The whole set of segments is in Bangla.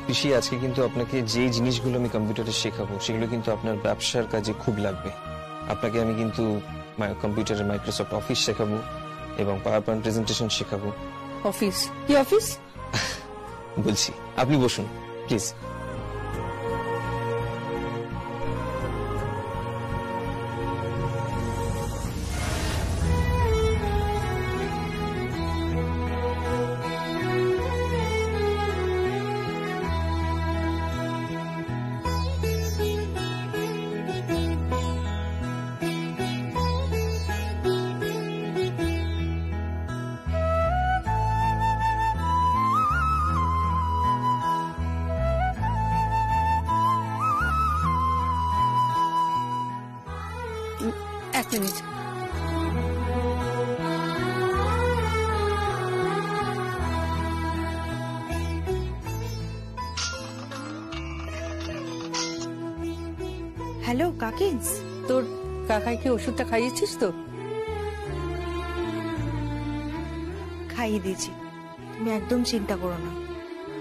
পিসি, আজকে কিন্তু আপনাকে যে জিনিসগুলো আমি কম্পিউটারে শেখাবো সেগুলো কিন্তু আপনার ব্যবসার কাজে খুব লাগবে। আপনাকে আমি কিন্তু কম্পিউটারে মাইক্রোসফট অফিস শেখাবো এবং পাওয়ার পয়েন্ট প্রেজেন্টেশন শেখাবো। অফিস? কি অফিস? বলছি, আপনি বসুন প্লিজ। এক মিনিট। হ্যালো কাকিন্স, তোর কাকাইকে ওষুধটা খাইয়েছিস তো? খাইয়ে দিয়েছি, তুমি একদম চিন্তা করো না।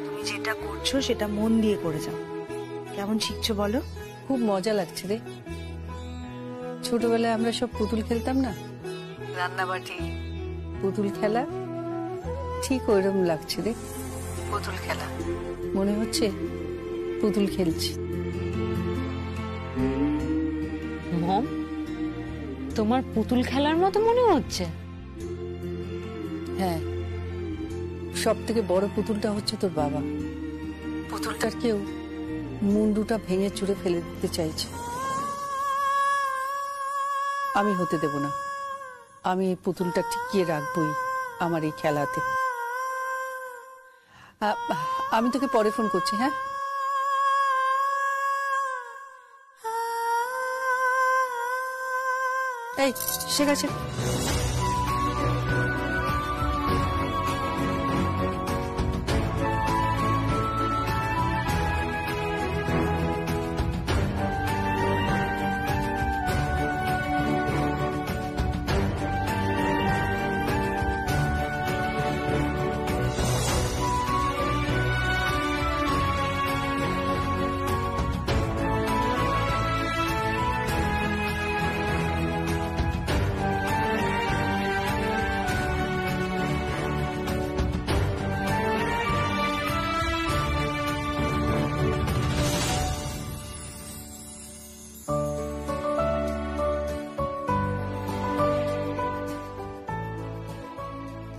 তুমি যেটা করছো সেটা মন দিয়ে করে যাও। কেমন শিখছো বলো? খুব মজা লাগছে রে। ছোটবেলায় আমরা সব পুতুল খেলতাম না, রান্নাবাটি, পুতুল খেলা, ঠিক ওইরকম লাগছে রে। পুতুল খেলা মনে হচ্ছে পুতুল খেলছি। মম, তোমার পুতুল খেলার মতো মনে হচ্ছে? হ্যাঁ, সব থেকে বড় পুতুলটা হচ্ছে তোর বাবা। পুতুলটার কেউ মুন্ডুটা ভেঙে চুরে ফেলে দিতে চাইছে। আমি হতে দেব না। আমি এই পুতুলটা টিকিয়ে রাখবই আমার এই খেলাতে। আমি তোকে পরে ফোন করছি। হ্যাঁ, এই ঠিক আছে।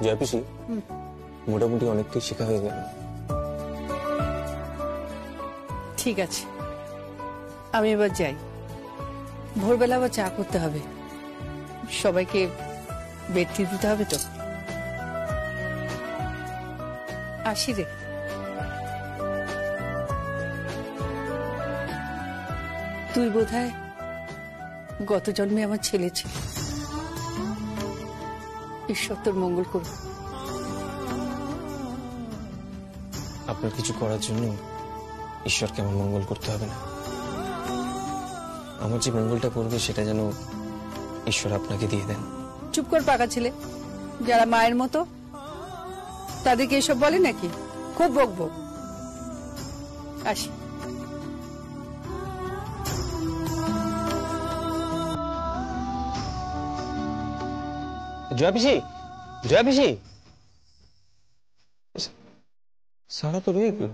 জয়া পিসি, মোটামুটি অনেকটাই শেখা হয়ে গেল। ঠিক আছে, আমি এবার যাই। ভোরবেলা আবার চা করতে হবে, সবাইকে বেডটি দিতে হবে তো। আসি রে। তুই বোধহয় গত জন্মে আমার ছেলে ছিল। ঈশ্বর তোর মঙ্গল করুন। আপনার কিছু করার জন্য ঈশ্বরকে আমার মঙ্গল করতে হবে না। আমার যে মঙ্গলটা করবে সেটা যেন ঈশ্বর আপনাকে দিয়ে দেন। চুপ কর পাকা ছেলে। যারা মায়ের মতো তাদেরকে এসব বলে নাকি? খুব বকবো। আসি। জয়া পিসি, জয়া পিসি, সারা তো রয়ে গেল।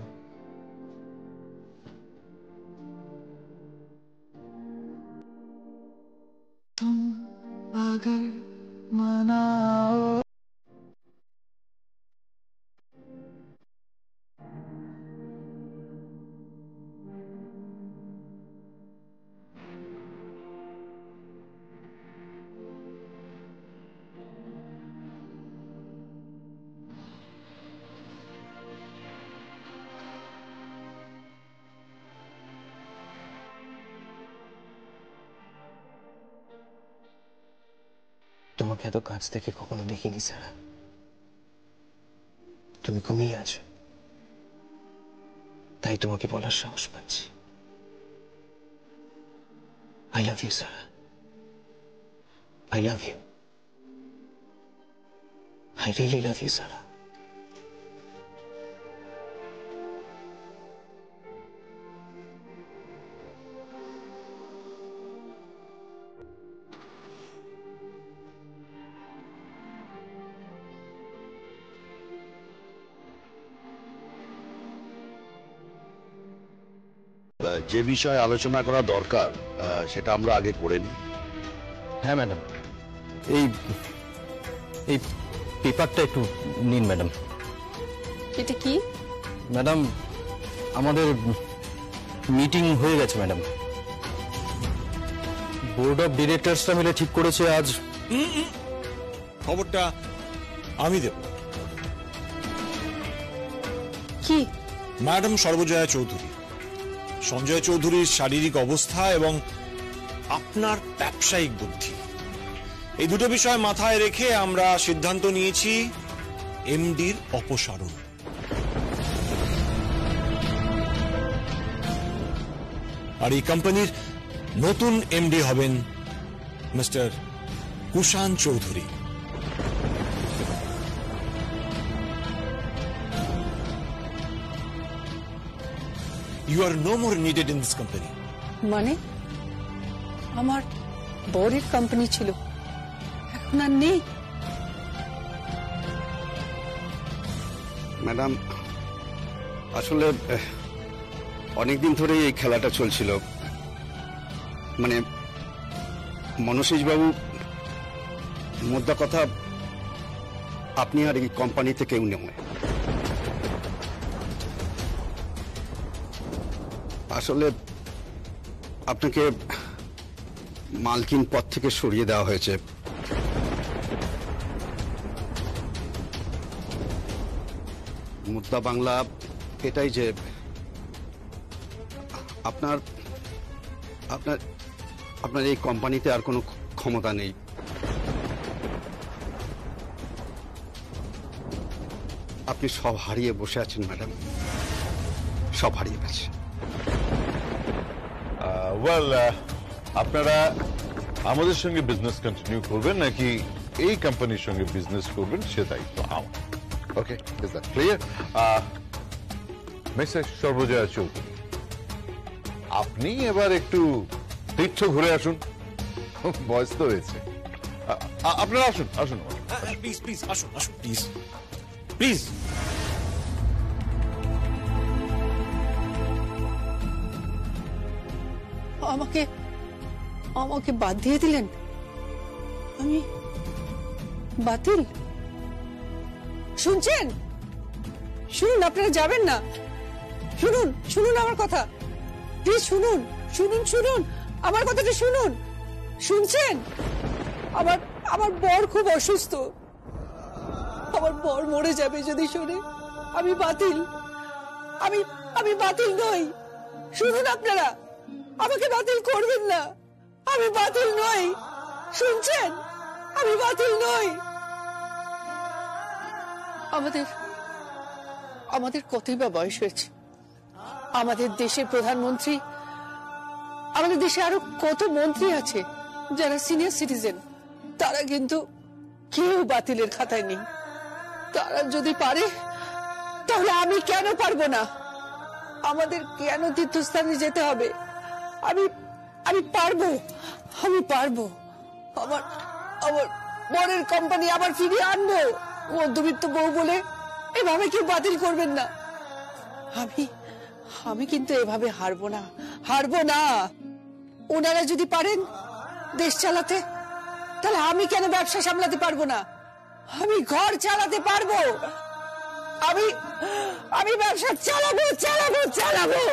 अगर मनाओ তোমাকে এত কাছ থেকে কখনো দেখিনি সারা। তুমি ঘুমিয়ে আছো, তাই তোমাকে বলার সাহস পাচ্ছি। I love you, Sarah. I love you. I really love you, Sara. যে বিষয়ে আলোচনা করা দরকার সেটা আমরা আগে করে নিই। হ্যাঁ ম্যাডাম, এই এই পেপারটা একটু নিন ম্যাডাম। এটা কি? ম্যাডাম, আমাদের মিটিং হয়ে গেছে ম্যাডাম। বোর্ড অফ ডিরেক্টরসরা মিলে ঠিক করেছে আজ। খবরটা আমি দেব। কি? ম্যাডাম সর্বজয়া চৌধুরী, সঞ্জয় চৌধুরীর শারীরিক অবস্থা এবং আপনার ব্যবসায়িক বুদ্ধি, এই দুটো বিষয় মাথায় রেখে আমরা সিদ্ধান্ত নিয়েছি এমডির অপসারণ। আর এই কোম্পানির নতুন এমডি হবেন mister Kushan Chowdhury. You are no more needed in this company. মানে আমার বরের কোম্পানি ছিল, এখন আর নেই? ম্যাডাম, আসলে অনেকদিন ধরেই এই খেলাটা চলছিল। মানে মনোশেষ বাবু, মোদ্দা কথা আপনি আর এই কোম্পানিতে কেউ নেই। আসলে আপনাকে মালকিন পদ থেকে সরিয়ে দেওয়া হয়েছে। মুদ্রা বাংলা এটাই যে আপনার আপনার আপনার এই কোম্পানিতে আর কোনো ক্ষমতা নেই। আপনি সব হারিয়ে বসে আছেন ম্যাডাম, সব হারিয়ে গেছে। আপনারা আমাদের সঙ্গে বিজনেস কন্টিনিউ করবেন নাকি এই কোম্পানির সঙ্গে বিজনেস করবেন সে দায়িত্ব আমার। Okay, is that clear? Mrs Sarbajaya Chowdhury, আপনি এবার একটু তীর্থ ঘুরে আসুন, বয়স তো হয়েছে। আপনারা আসুন আসুন প্লিজ প্লিজ আসুন আসুন প্লিজ প্লিজ। আমাকে আমাকে বাদ দিয়ে দিলেন? আমি বাতিল? শুনছেন? শুনুন, আপনারা যাবেন না। শুনুন শুনুন আমার কথা, প্লিজ শুনুন শুনুন শুনুন আমার কথাটা শুনুন। শুনছেন? আমার আমার বর খুব অসুস্থ, আমার বর মরে যাবে যদি শুনে। আমি বাতিল, আমি আমি বাতিল নই। শুনুন আপনারা, আমাকে বাতিল করবেন না। আমি বাতিল নই, শুনছেন? আমি বাতিল নই। আমাদের আমাদের কতই বা বয়স হয়েছে, আমাদের দেশের প্রধানমন্ত্রী, আমাদের দেশে আরো কত মন্ত্রী আছে যারা সিনিয়র সিটিজেন, তারা কিন্তু কেউ বাতিলের খাতায় নেই। তারা যদি পারে তাহলে আমি কেন পারবো না? আমাদের কেন তীর্থস্থানে যেতে হবে? আমি আমি পারবো, আমি পারবো। আমার আমার বরের কোম্পানি আবার ফিরিয়ে আনবো। মধ্যবিত্ত বউ বলে এভাবে কেউ বাতিল করবেন না। আমি আমি কিন্তু এভাবে হারবো না, হারবো না। ওনারা যদি পারেন দেশ চালাতে, তাহলে আমি কেন ব্যবসা সামলাতে পারবো না? আমি ঘর চালাতে পারবো, আমি আমি ব্যবসা চালাবো চালাবো চালাবো।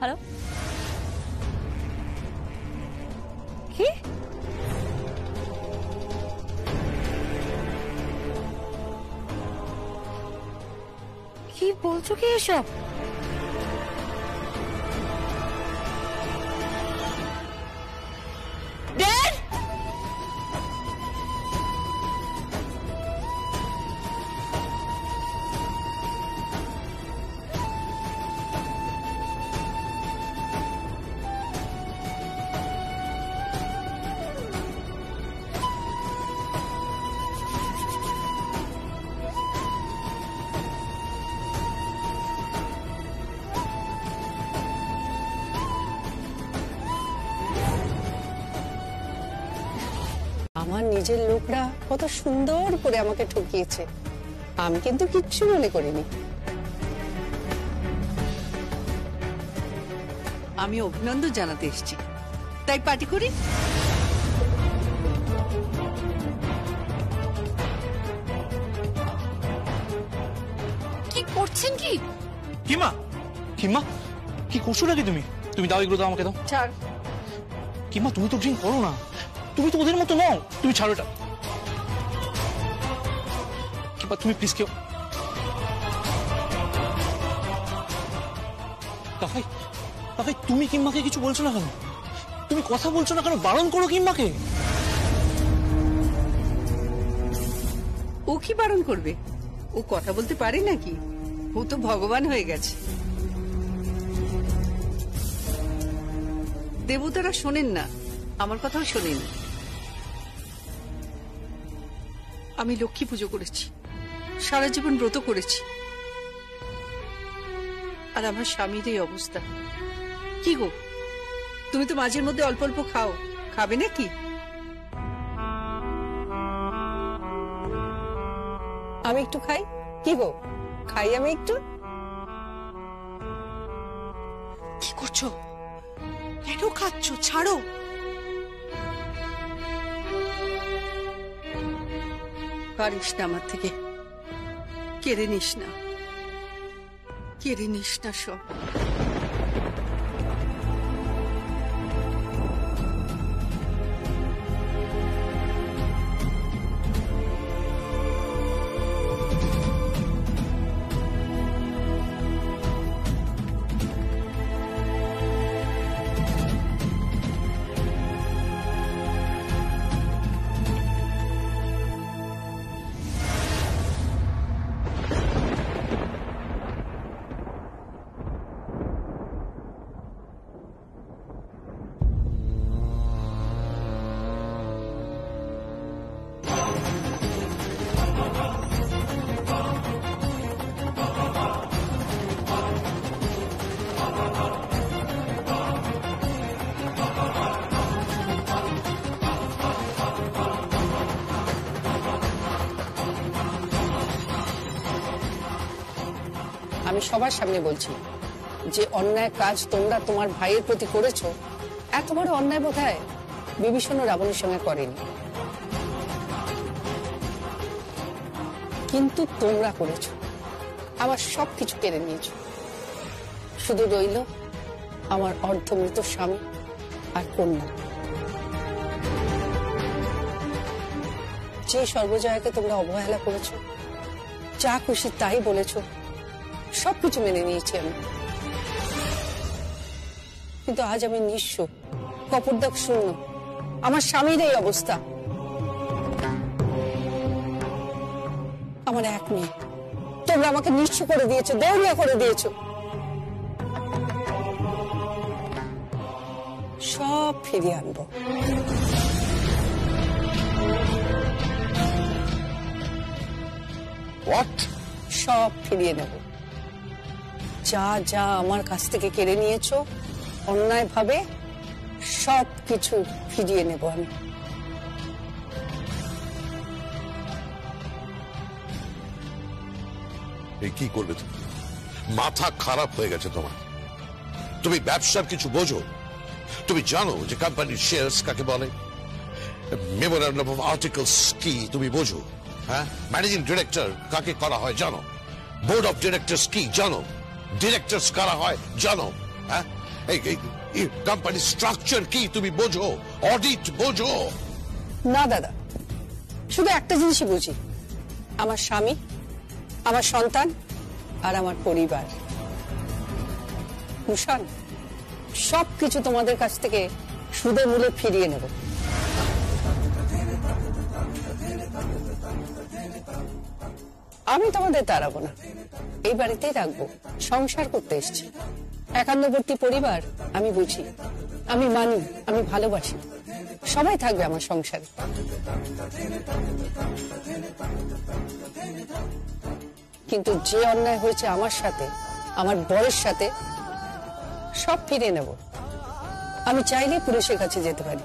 হ্যালো, কি? কি বলছো কি এসব? ড্যাড! আমার নিজের লোকরা কত সুন্দর করে আমাকে ঠকিয়েছে, আমি কিন্তু কিচ্ছু মনে করিনি। আমি অভিনন্দন জানাতে এসেছি, তাই পার্টি করি। কি করছেন কি? কিমা, কিমা কি করছো নাকি তুমি? তুমি দাও, এগুলো দাও, আমাকে দাও। ছাড়। কিমা তুমি তো ড্রিঙ্ক করো না, তুমি তো ওদের মতো নও, তুমি ছাড়ো এটা। কিমা তুমি প্লিজ কেউ। তাহাই তাহাই তুমি কিম্মাকে কিছু বলছো না কেন? তুমি কথা বলছো না কেন? বারণ করো কিম্মাকে। ও কি বারণ করবে? ও কথা বলতে পারে নাকি? ও তো ভগবান হয়ে গেছে। দেবতারা শোনেন না, আমার কথাও শোনেন। আমি লক্ষ্মী পুজো করেছি, সারা জীবন ব্রত করেছি, আর আমার স্বামীর এই অবস্থা। কি গো, তুমি তো মাঝের মধ্যে অল্প অল্প খাও, খাবে নাকি? আমি একটু খাই। কি গো, খাই আমি একটু। কি করছো? কেন খাচ্ছ? ছাড়ো। পারিস না আমার থেকে, কেড়ে নিস না, কেড়ে নিস না সব। আমি সবার সামনে বলছি যে অন্যায় কাজ তোমরা তোমার ভাইয়ের প্রতি করেছো, এত বড় অন্যায় বোধহয় বিভীষণ ও রাবণের সঙ্গে করেনি, কিন্তু তোমরা করেছো। আমার সবকিছু কেড়ে নিয়েছো, শুধু রইল আমার অর্ধমৃত স্বামী আর কন্যা। যে সর্বজয়াকে তোমরা অবহেলা করেছো, যা খুশি তাই বলেছো, সবকিছু মেনে নিয়েছি আমি, কিন্তু আজ আমি নিঃস্ব, কপরদাক শূন্য। আমার স্বামীর এই অবস্থা। আমার এক মেয়ে, তোমরা আমাকে নিঃস্ব করে দিয়েছো, দেউলিয়া করে দিয়েছো। সব ফিরিয়ে আনবো। হোয়াট? সব ফিরিয়ে নেব। যা যা আমার কাছ থেকে কেড়ে নিয়েছো অন্যায় ভাবে, সব কিছু ফিরিয়ে নেব আমি। এই কি করবে তুমি? মাথা খারাপ হয়ে গেছে তোমার। তুমি ব্যবসার কিছু বোঝো? তুমি জানো যে কোম্পানির শেয়ারস কাকে বলে? মেমোরান্ডাম অফ আর্টিকেলস কি তুমি বোঝো? হ্যাঁ, ম্যানেজিং ডিরেক্টর কাকে করা হয় জানো? বোর্ড অফ ডিরেক্টরস কি জানো? ডিরেক্টরস কারা হয় জানো? হ্যাঁ, এই কোম্পানির স্ট্রাকচার কি তুমি বোঝো? অডিট বোঝো? না দাদা, শুধু একটা জিনিসই বুঝি, আমার স্বামী, আমার সন্তান আর আমার পরিবার। ভূষণ, সবকিছু তোমাদের কাছ থেকে সুদে মূলে ফিরিয়ে নেব। আমি তোমাদের তাড়াবো না, এই বাড়িতেই রাখবো, সংসার করতে এসছি। একান্নবর্তী পরিবার আমি বুঝি, আমি মানি, আমি ভালোবাসি, সবাই থাকবে আমার সংসারে। কিন্তু যে অন্যায় হয়েছে আমার সাথে, আমার বরের সাথে, সব ফিরিয়ে নেব। আমি চাইলেই পুলিশের কাছে যেতে পারি,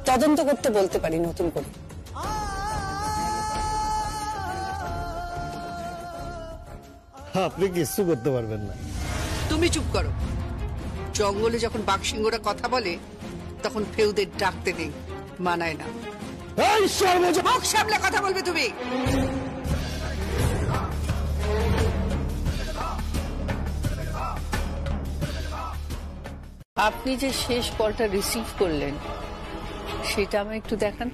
তদন্ত করতে বলতে পারি নতুন করে। আপনি কিছু করতে পারবেন না। তুমি চুপ করো। জঙ্গলে যখন বাঘসিংহরা কথা বলে তখন ফেউদের ডাকতে নেই, মানায় না। মুখ সামলে কথা বলবে তুমি। আপনি যে শেষ কলটা রিসিভ করলেন সেটা আমায় একটু দেখান।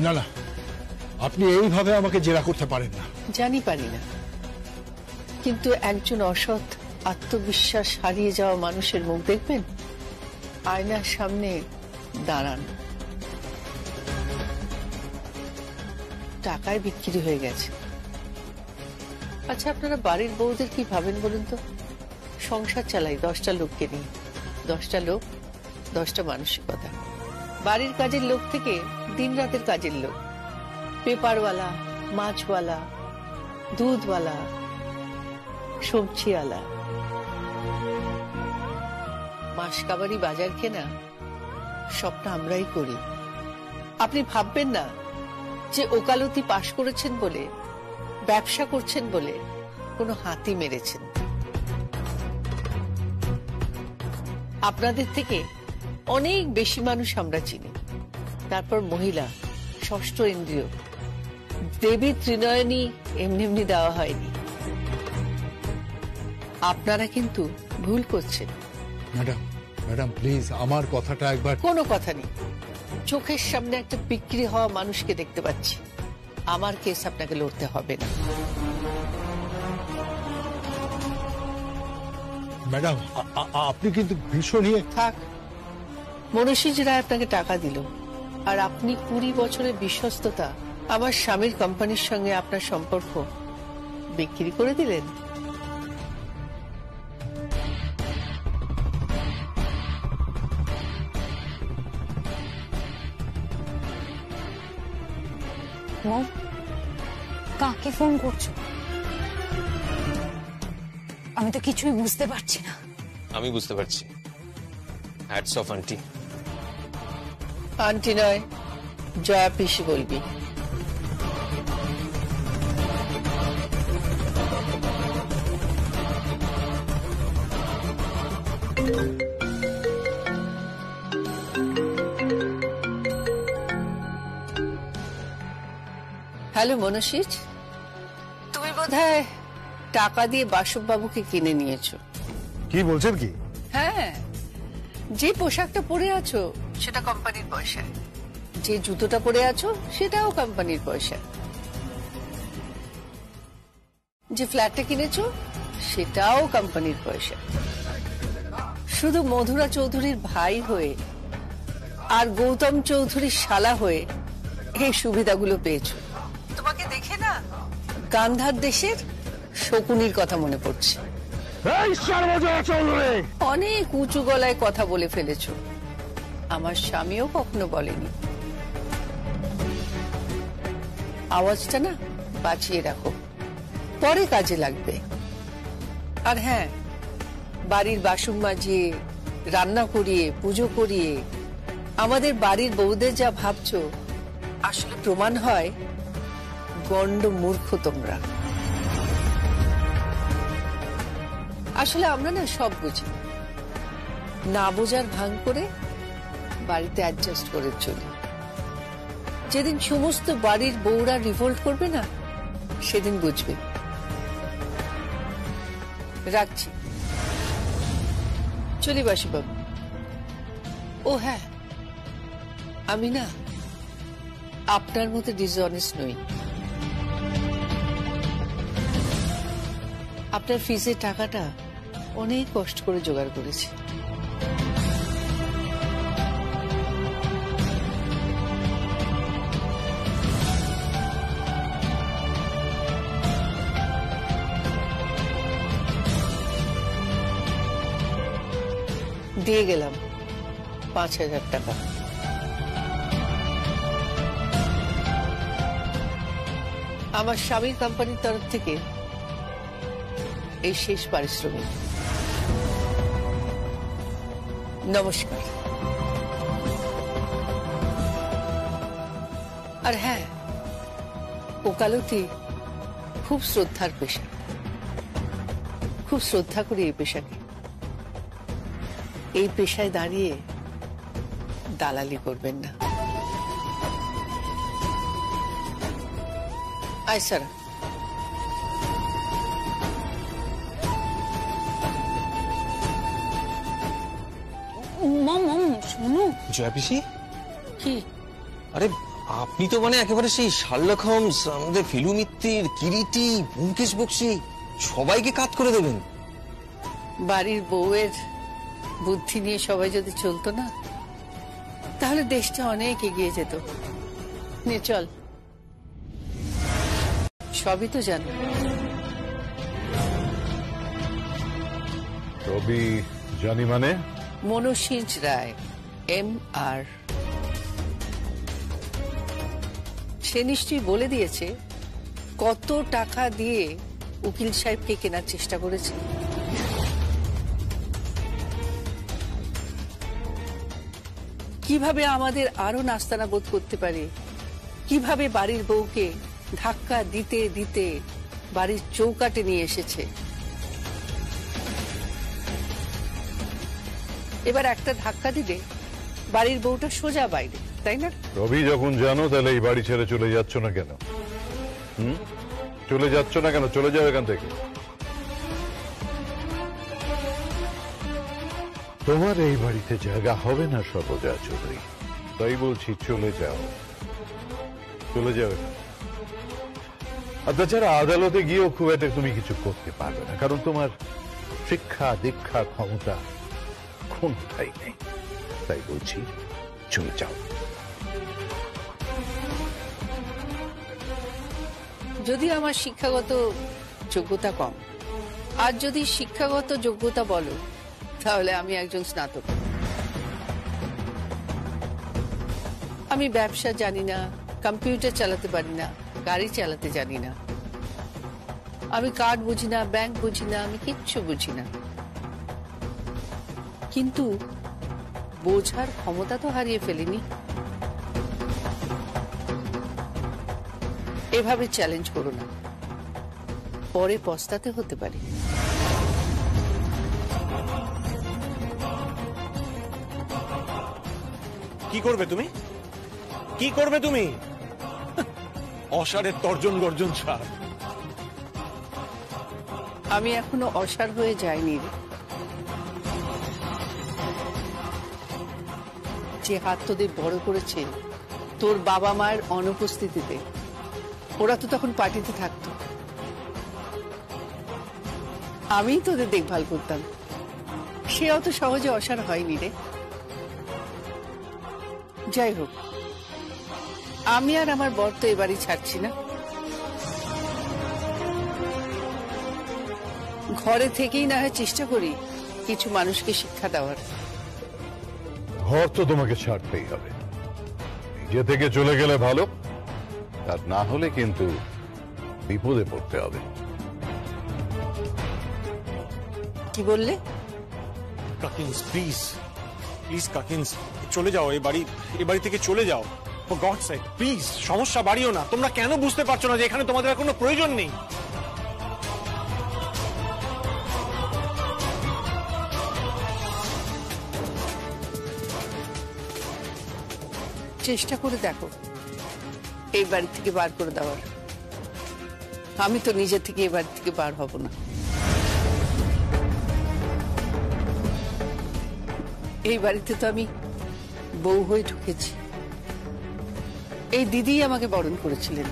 না না, আপনি এইভাবে আমাকে জেরা করতে পারেন না। জানি পারি না, কিন্তু একজন অসৎ আত্মবিশ্বাস হারিয়ে যাওয়া মানুষের মুখ দেখবেন, আয়নার সামনে দাঁড়ান, টাকায় বিক্রি হয়ে গেছে। আচ্ছা, আপনারা বাড়ির বউদের কি ভাবেন বলুন তো? সংসার চালাই 10টা লোককে নিয়ে, 10টা লোক 10টা মানসিকতা। বাড়ির কাজের লোক থেকে দিন রাতের কাজের লোক, পেপারওয়ালা, মাছওয়ালা, দুধওয়ালা, সবজিওয়ালা, মাসকাবারি বাজার কেনা, সবটা আমরাই করি। আপনি ভাববেন না যে ওকালতি পাশ করেছেন বলে, ব্যবসা করছেন বলে কোনো হাতি মেরেছেন। আপনাদের থেকে অনেক বেশি মানুষ আমরা চিনি। তারপর মহিলা, ষষ্ঠ ইন্দ্রিয়, দেবী ত্রিনয়নী এমনি এমনি দেওয়া হয়নি। আপনারা কিন্তু ভুল করছেন। ম্যাডাম, ম্যাডাম প্লিজ আমার কথাটা একবার। কোনো কথা নেই, চোখের সামনে একটা বিক্রি হওয়া মানুষকে দেখতে পাচ্ছি। আমার কেস আপনাকে লড়তে হবে না। ম্যাডাম আপনি কিন্তু ভীষণ থাক। মনীষীজ রায় আপনাকে টাকা দিল, আর আপনি 20 বছরের বিশ্বস্ততা, আমার স্বামীর কোম্পানির সঙ্গে আপনার সম্পর্ক বিক্রি করে দিলেন। কাকে ফোন করছো? আমি তো কিছুই বুঝতে পারছি না। আমি বুঝতে পারছি। Hats off aunty. আন্টি নয়, জয়া পিসি বলবি। হ্যালো মনীষীজ, তুমি বোধহয় টাকা দিয়ে বাসুবাবুকে কিনে নিয়েছো। কি বলছেন কি? হ্যাঁ, যে পোশাকটা পরে আছো সেটা কোম্পানির পয়সা, যে জুতোটা পরে আছো সেটাও কোম্পানির পয়সা, যে ফ্ল্যাটটা কিনেছো সেটাও কোম্পানির পয়সা। শুধু মধুরা চৌধুরীর ভাই হয়ে আর গৌতম চৌধুরীর শালা হয়ে এই সুবিধাগুলো পেয়েছো। তোমাকে দেখে না গান্ধার দেশের শকুনির কথা মনে পড়ছে। অনেক উঁচু গলায় কথা বলে ফেলেছো, আমার স্বামীও কখনো বলেনি। আওয়াজটা না বাঁচিয়ে রাখো, পরে কাজে লাগবে। আর হ্যাঁ, বাড়ির বাসন মাজিয়ে, রান্না করিয়ে, পুজো করিয়ে আমাদের বাড়ির বউদের যা ভাবছো, আসলে প্রমাণ হয় গন্ড মূর্খ তোমরা। আসলে আমরা না সব বুঝি, না বোঝার ভান করে বাড়িতে অ্যাডজাস্ট করে চলি। যেদিন সমস্ত বাড়ির বউরা রিভোল্ট করবে না, সেদিন বুঝবে। রাখছি, চলি বাসুবাবু। ও হ্যাঁ, আমি না আপনার মতো ডিসঅনেস্ট নই। আপনার ফিজের টাকাটা অনেক কষ্ট করে জোগাড় করেছি। দিয়ে গেলাম 5,000 টাকা। আমার স্বামীর কোম্পানির তরফ থেকে এই শেষ পারিশ্রমিক। নমস্কার। আর হ্যাঁ, ওকালতি খুব শ্রদ্ধার পেশা, খুব শ্রদ্ধা করি এই পেশাকে। এই পেশায় দাঁড়িয়ে দালালি করবেন না। আয় সারা। মম শোনো। জয়া পিসি, কি? আরে আপনি তো মানে একেবারে সেই শার্লক হোমস, আমাদের ফিলু মিত্তির, কিরিটি, ব্যোমকেশ বক্সী সবাইকে কাট করে দেবেন। বাড়ির বউয়ের বুদ্ধি নিয়ে সবাই যদি চলতো না, তাহলে দেশটা অনেক এগিয়ে যেত। নে চল, সবই তো জানো। রবি জানি মানে? মনোসিঞ্জ রায়, MR। সে নিশ্চয়ই বলে দিয়েছে কত টাকা দিয়ে উকিল সাহেবকে কেনার চেষ্টা করেছে। কিভাবে আমাদের আরো নাস্তানা বোধ করতে পারে, কিভাবে বাড়ির বউকে ধাক্কা দিতে দিতে বাড়ির চৌকাটে নিয়ে এসেছে। এবার একটা ধাক্কা দিলে বাড়ির বউটা সোজা বাইরে, তাই না? রবি যখন জানো, তাহলে এই বাড়ি ছেড়ে চলে যাচ্ছ না কেন? চলে যাচ্ছ না কেন? চলে যাও এখান থেকে। তোমার এই বাড়িতে জায়গা হবে না সর্বজয়া চৌধুরী, তাই বলছি চলে যাও, চলে যাও। আর তাছাড়া আদালতে গিয়েও খুব একটা তুমি কিছু করতে পারবে না, কারণ তোমার শিক্ষা দীক্ষা ক্ষমতা কোনটাই নেই। তাই বলছি চলে যাও। যদি আমার শিক্ষাগত যোগ্যতা কম, আর যদি শিক্ষাগত যোগ্যতা বলো, তাহলে আমি একজন স্নাতক। আমি ব্যবসা জানি না, কম্পিউটার চালাতে পারি না, গাড়ি চালাতে জানি না, আমি কার্ড বুঝি না, ব্যাংক বুঝি না, আমি কিচ্ছু বুঝি না। কিন্তু বোঝার ক্ষমতা তো হারিয়ে ফেলিনি। এভাবে চ্যালেঞ্জ করো না, পরে পস্তাতে হতে পারে। কি করবে তুমি? কি করবে তুমি? অসারের তর্জন গর্জন ছাড়। আমি এখনো অসার হয়ে যাইনি রে। যে হাত তোদের বড় করেছে তোর বাবা মায়ের অনুপস্থিতিতে, ওরা তো তখন পার্টিতে থাকতো, আমি তোদের দেখভাল করতাম। সে অত সহজে অসার হয়নি রে। যাই হোক, আমি আর আমার বর তো এবারই ছাড়ছি না। ঘরে থেকেই না হয় চেষ্টা করি কিছু মানুষকে শিক্ষা দেওয়ার। ঘর তো তোমাকে ছাড়তেই হবে, নিজে থেকে চলে গেলে ভালো, আর না হলে কিন্তু বিপদে পড়তে হবে। কি বললে? কাকিন্স প্লিজ, প্লিজ কাকিন্স, চলে যাও। এই বাড়ি থেকে চলে যাও, ফর গড সেক প্লিজ। সমস্যা বাড়িও না। তোমরা কেন বুঝতে পারছো না যে এখানে তোমাদের আর কোনো প্রয়োজন নেই? চেষ্টা করে দেখো এই বাড়ি থেকে বার করে দেওয়ার। আমি তো নিজে থেকে এবার থেকে বার হব না। এই বাড়িতে তো আমি বউ হয়ে ঢুকেছি। এই দিদি আমাকে বরণ করেছিলেন।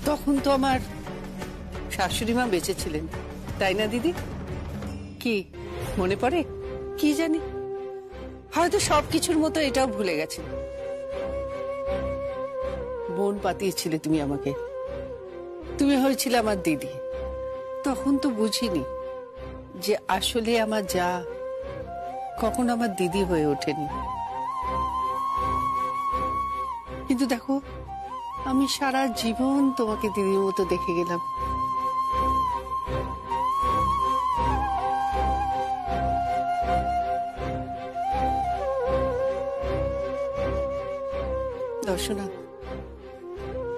তখন তো আমার শাশুড়ি মা বেঁচে ছিলেন, তাই না দিদি? কি মনে পড়ে? কি জানি, হয়তো সবকিছুর মতো এটাও ভুলে গেছে। বোন পাতিয়েছিলে তুমি আমাকে, তুমি হয়েছিল আমার দিদি। তখন তো বুঝিনি যে আসলে আমার যা কখন আমার দিদি হয়ে ওঠেনি। কিন্তু দেখো, আমি সারা জীবন তোমাকে দিদির মতো দেখে গেলাম। দর্শনা,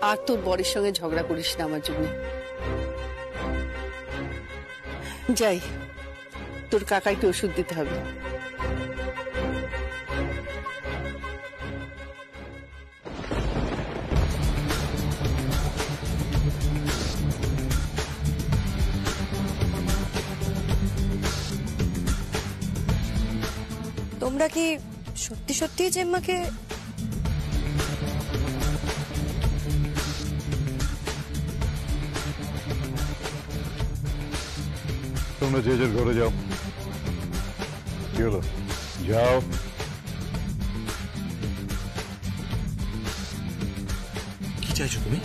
আর তোর বরের সঙ্গে ঝগড়া করিস না আমার জন্য। যাই, তোর কাকাইকে ওষুধ দিতে হবে। তোমরা কি সত্যি সত্যি জেম্মাকে তোমরা যে যার ঘরে যাও। কি হলো? যাও। কি চাইছো তুমি?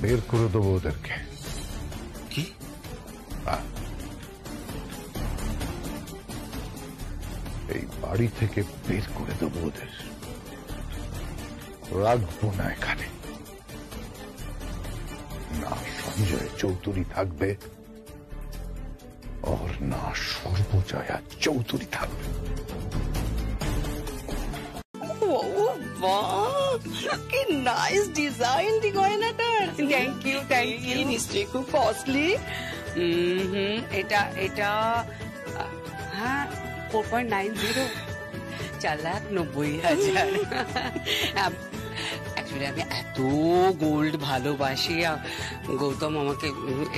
বের করে দেবো ওদেরকে। কি? এই বাড়ি থেকে বের করে দেবো ওদের, রাখবো না এখানে। না সঞ্জয় চৌধুরী থাকবে, और না সর্বজয়া চৌধুরী থাকবে। কি নাইস ডিজাইন দি গয়নাটার। Thank you, thank you. নিশ্চয়ই খুব কস্টলি। এটা এটা হ্যাঁ 4.90, 4,90,000। অ্যাকচুয়ালি আমি এত গোল্ড ভালোবাসি, গৌতম আমাকে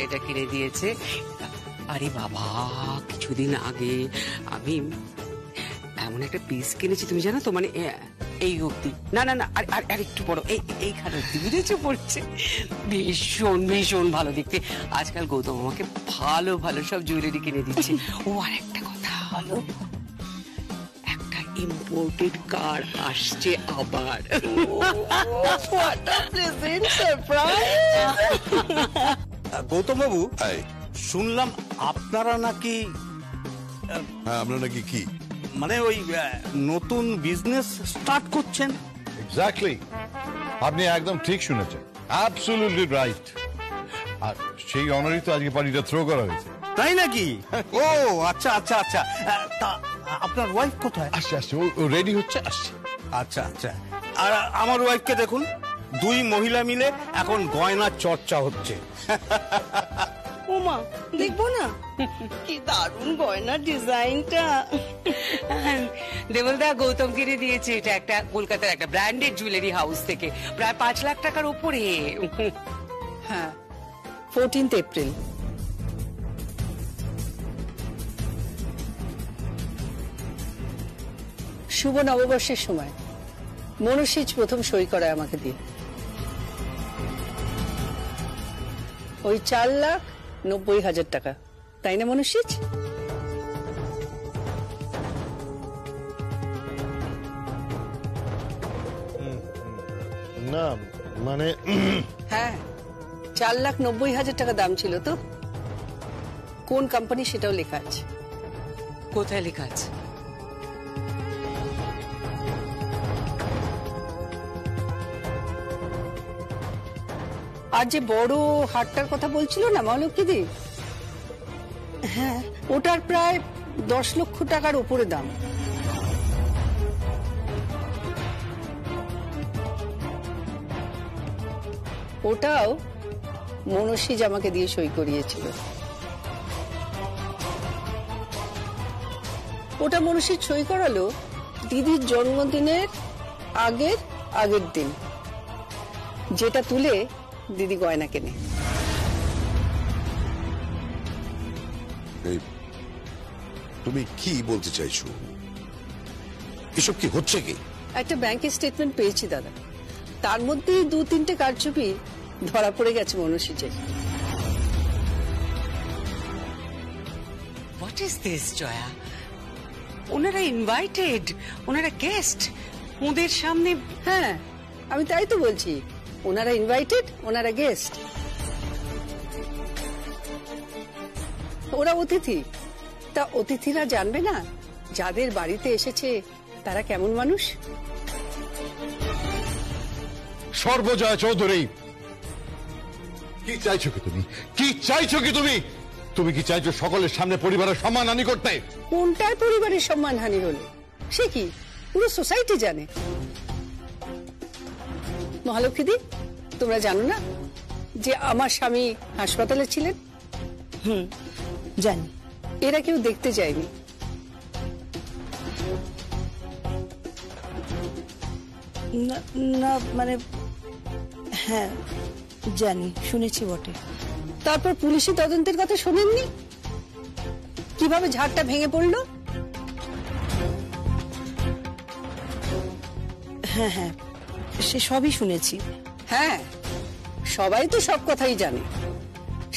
এটা কিনে দিয়েছে। আরে বাবা, কিছুদিন আগে আমি এমন একটা পিস কিনেছি, তুমি জানো তো, মানে এই অব্দি, না না না আর একটু বড়, এইখানে অব্দি, বুঝেছো, পড়ছে। ভীষণ ভীষণ ভালো দেখতে। আজকাল গৌতম আমাকে ভালো ভালো সব জুয়েলারি কিনে দিচ্ছে। ও আর একটা কথা হলো, একটা ইম্পোর্টেড কার আসছে আবার। গৌতম বাবু, শুনলাম আপনারা নাকি আমরা নাকি কি, মানে ওই নতুন বিজনেস স্টার্ট করছেন। এক্স্যাক্টলি, আপনি একদম ঠিক শুনেছেন, অ্যাবসলিউটলি রাইট। আর সেই অনারই তো আজকে পার্টিটা থ্রো করা হয়েছে। তাই নাকি? ও আচ্ছা আচ্ছা আচ্ছা। তা আপনার ওয়াইফ কোথায়? আসছে আসছে, ও রেডি হচ্ছে, আসছে। আচ্ছা আচ্ছা। আর আমার ওয়াইফকে দেখুন, দুই মহিলা মিলে এখন গয়নার চর্চা হচ্ছে। ওমা, দেখবো না? কি দারুণ গয়নার ডিজাইনটা। দেবলদা গৌতম কিনে দিয়েছে। এটা একটা কলকাতার একটা ব্র্যান্ডেড জুয়েলারি হাউস থেকে, প্রায় 5 লাখ টাকার উপরে। হ্যাঁ, 14th এপ্রিল। শুভ নববর্ষের সময় মনসিজ প্রথম সই করায় আমাকে দিয়ে। ওই 4,90,000 টাকা, তাই না মনসিজ? না মানে হ্যাঁ, 4,90,000 টাকা দাম ছিল তো। কোন কোম্পানি সেটাও লেখা আছে। কোথায় লেখা আছে? আর যে বড় হাটটার কথা বলছিল না মহালক্ষ্মীদি, হ্যাঁ, ওটার প্রায় 10 লক্ষ টাকার উপরে দাম। ওটাও মনসিজ আমাকে দিয়ে সই করিয়েছিল। ওটা মনীষী সই করালো দিদির জন্মদিনের আগের দিন, যেটা তুলে দিদি গয়না কেনে। তুমি কি বলতে চাইছো? এসব কি হচ্ছে কি? একটা ব্যাংকের স্টেটমেন্ট পেয়েছি দাদা, তার মধ্যেই 2-3টে কারচুপি ধরা পড়ে গেছে মনীষীজের। What is this Jaya? ওনারা ইনভাইটেড, ওনারা গেস্ট, ওদের সামনে। হ্যাঁ, আমি তাই তো বলছি, ওনারা ইনভাইটেড, ওনারা গেস্ট, ওরা অতিথি। তা অতিথিরা জানবে না যাদের বাড়িতে এসেছে তারা কেমন মানুষ? সর্বজয়া চৌধুরী, কি চাইছো কি তুমি? কি চাইছো কি তুমি? তুমি কি চাইছো সকলের সামনে পরিবারের সম্মানহানি করতে? কোনটার পরিবারের সম্মানহানি হলো? সে কি পুরো সোসাইটি জানে। মহালক্ষীদি, তোমরা জানো না যে আমার স্বামী হাসপাতালে ছিলেন? জানি। এরা কেউ দেখতে যায়নি। না মানে হ্যাঁ জানি, শুনেছি বটে। তারপর পুলিশি তদন্তের কথা শোনেননি? কিভাবে ঝাড়টা ভেঙে পড়লো? হ্যাঁ হ্যাঁ, সে সবই শুনেছি। হ্যাঁ, সবাই তো সব কথাই জানে।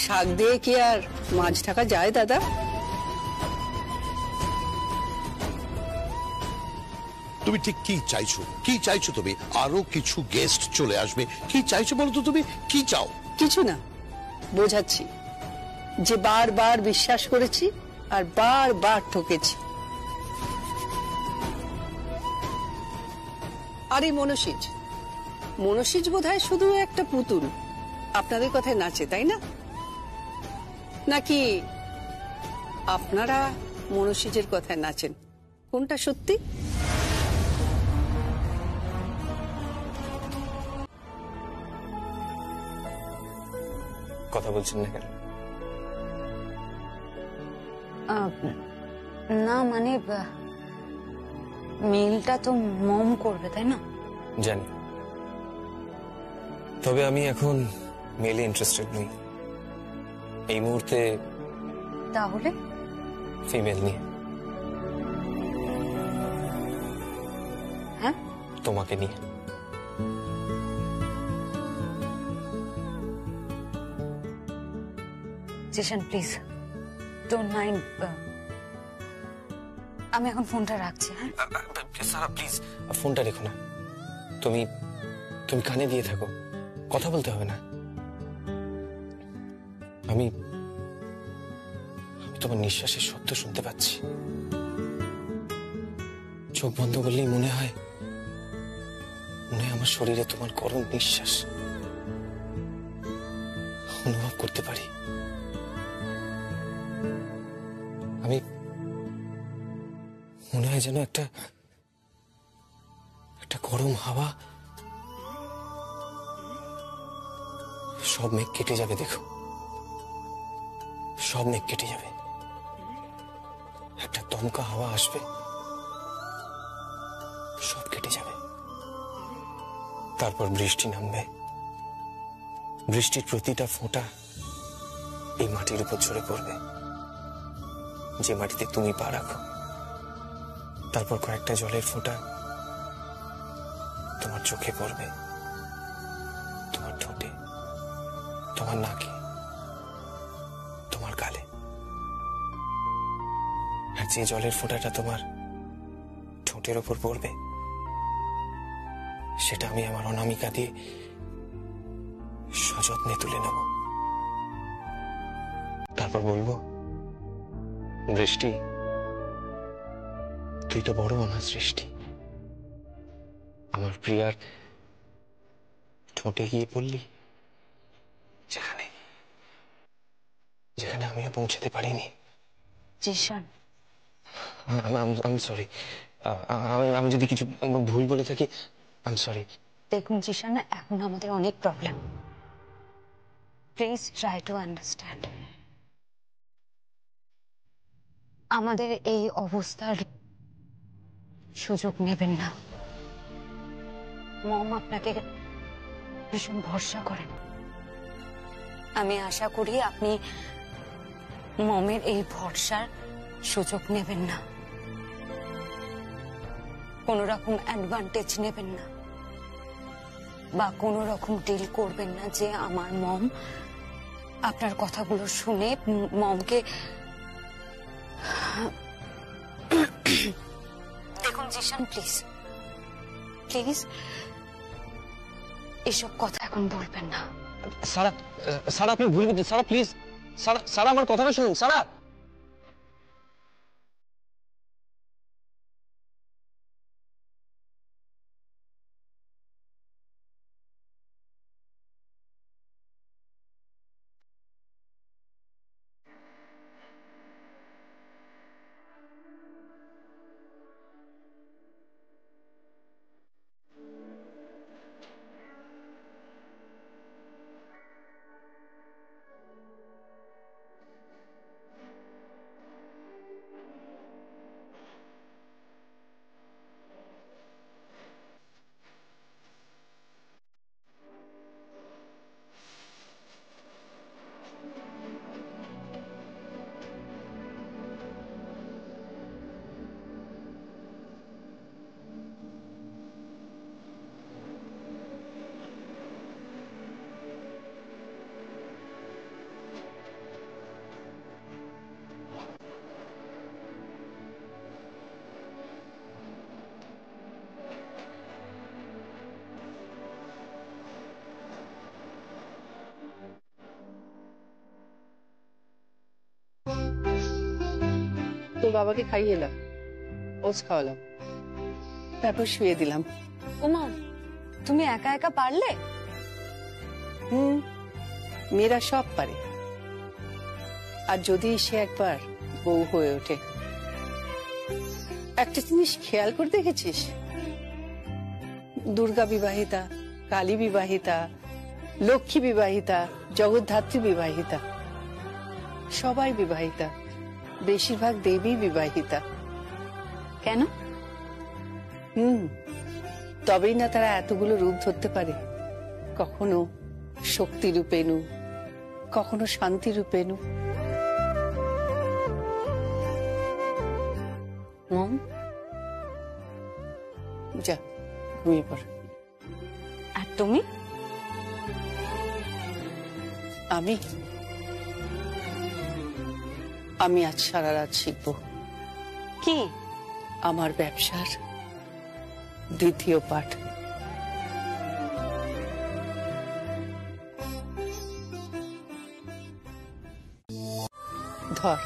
শাক দিয়ে কি আর মাছ ঢাকা যায় দাদা? তুমি ঠিক কি চাইছো? কি চাইছো তুমি? আরো কিছু গেস্ট চলে আসবে, কি চাইছো বলো তো? তুমি কি চাও? কিছু না, বোঝাচ্ছি যে বারবার বিশ্বাস করেছি আর বারবার ঠকেছি। আর এই মনীষীজ বোধহয় শুধু একটা পুতুল আপনাদের কথায় নাচে, তাই না? নাকি আপনারা মনীষীজের কথায় নাচেন? কোনটা সত্যি? কথা বলছেন না কেন? না মানে মেলটা তো মম করবে, তাই না? জানি, তবে আমি এখন মেলে ইন্টারেস্টেড নই এই মুহূর্তে। তাহলে ফিমেল নিয়ে। হ্যাঁ, তোমাকে নিয়ে। Zeeshan please don't mind. আমি এখন ফোনটা রাখছি। হ্যাঁ সারা প্লিজ ফোনটা রেখো না। তুমি তুমি কানে দিয়ে থাকো, কথা বলতে হবে না। আমি তোমার নিঃশ্বাসের শব্দ শুনতে পাচ্ছি। চোখ বন্ধ করলেই মনে হয় আমার শরীরে তোমার গরম নিঃশ্বাস অনুভব করতে পারি। আমি মনে হয় যেন একটা গরম হাওয়া সব মেঘ কেটে যাবে। দেখো, সব মেঘ কেটে যাবে। একটা দমকা হাওয়া আসবে, সব কেটে যাবে। তারপর বৃষ্টি নামবে। বৃষ্টির প্রতিটা ফোঁটা এই মাটির উপর ঝরে পড়বে, যে মাটিতে তুমি পা রাখো। তারপর কয়েকটা জলের ফোঁটা তোমার চোখে পড়বে, তোমার ঠোঁটে, তোমার নাকে, তোমার গালে। আর যে জলের ফোঁটাটা তোমার ঠোঁটের উপর পড়বে, সেটা আমি আমার অনামিকা দিয়ে সযত্নে তুলে নেব। তারপর বলবো, বৃষ্টি, তুই তো বড় আমার সৃষ্টি। আমার প্রিয়ার ঠোঁটে গিয়ে পড়লি, যেখানে আমিও পৌঁছাতে পারিনি। জিশান, আমি সরি। আমি যদি কিছু ভুল বলে থাকি, আমি সরি। দেখুন জিশান, এখন আমাদের অনেক problem. Please try to understand. আমাদের এই অবস্থার সুযোগ নেবেন না। মম আপনাকে ভীষণ ভরসা করেন। আমি আশা করি আপনি মমের এই ভরসার সুযোগ নেবেন না, কোন রকম অ্যাডভান্টেজ নেবেন না, বা কোন রকম ডিল করবেন না যে আমার মম আপনার কথাগুলো শুনে মমকে। দেখুন জিশান, প্লিজ প্লিজ এসব কথা এখন বলবেন না। সারা, সারা আপনি ভুল করছেন। সারা প্লিজ, সারা, সারা আমার কথাটা শুনুন। সারা, তোর বাবাকে খাইয়ে এলাম, ওটস খাওয়ালাম, তারপর শুয়ে দিলাম। ওমা, তুমি একা একা পারলে? মেয়েরা সব পারে, আর যদি সে একবার বউ হয়ে ওঠে। একটা জিনিস খেয়াল করে দেখেছিস, দুর্গা বিবাহিতা, কালী বিবাহিতা, লক্ষ্মী বিবাহিতা, জগদ্ধাত্রী বিবাহিতা, সবাই বিবাহিতা, বেশিরভাগ দেবী বিবাহিতা। কেন? তবেই না তারা এতগুলো রূপ ধরতে পারে। কখনো শক্তি রূপেণু, কখনো শান্তি রূপেণু। মম, যা ঘুমিয়ে পড়। আর তুমি? আমি আজ সারা রাত শিখব। কি? আমার ব্যবসার দ্বিতীয় পাঠ। ধর,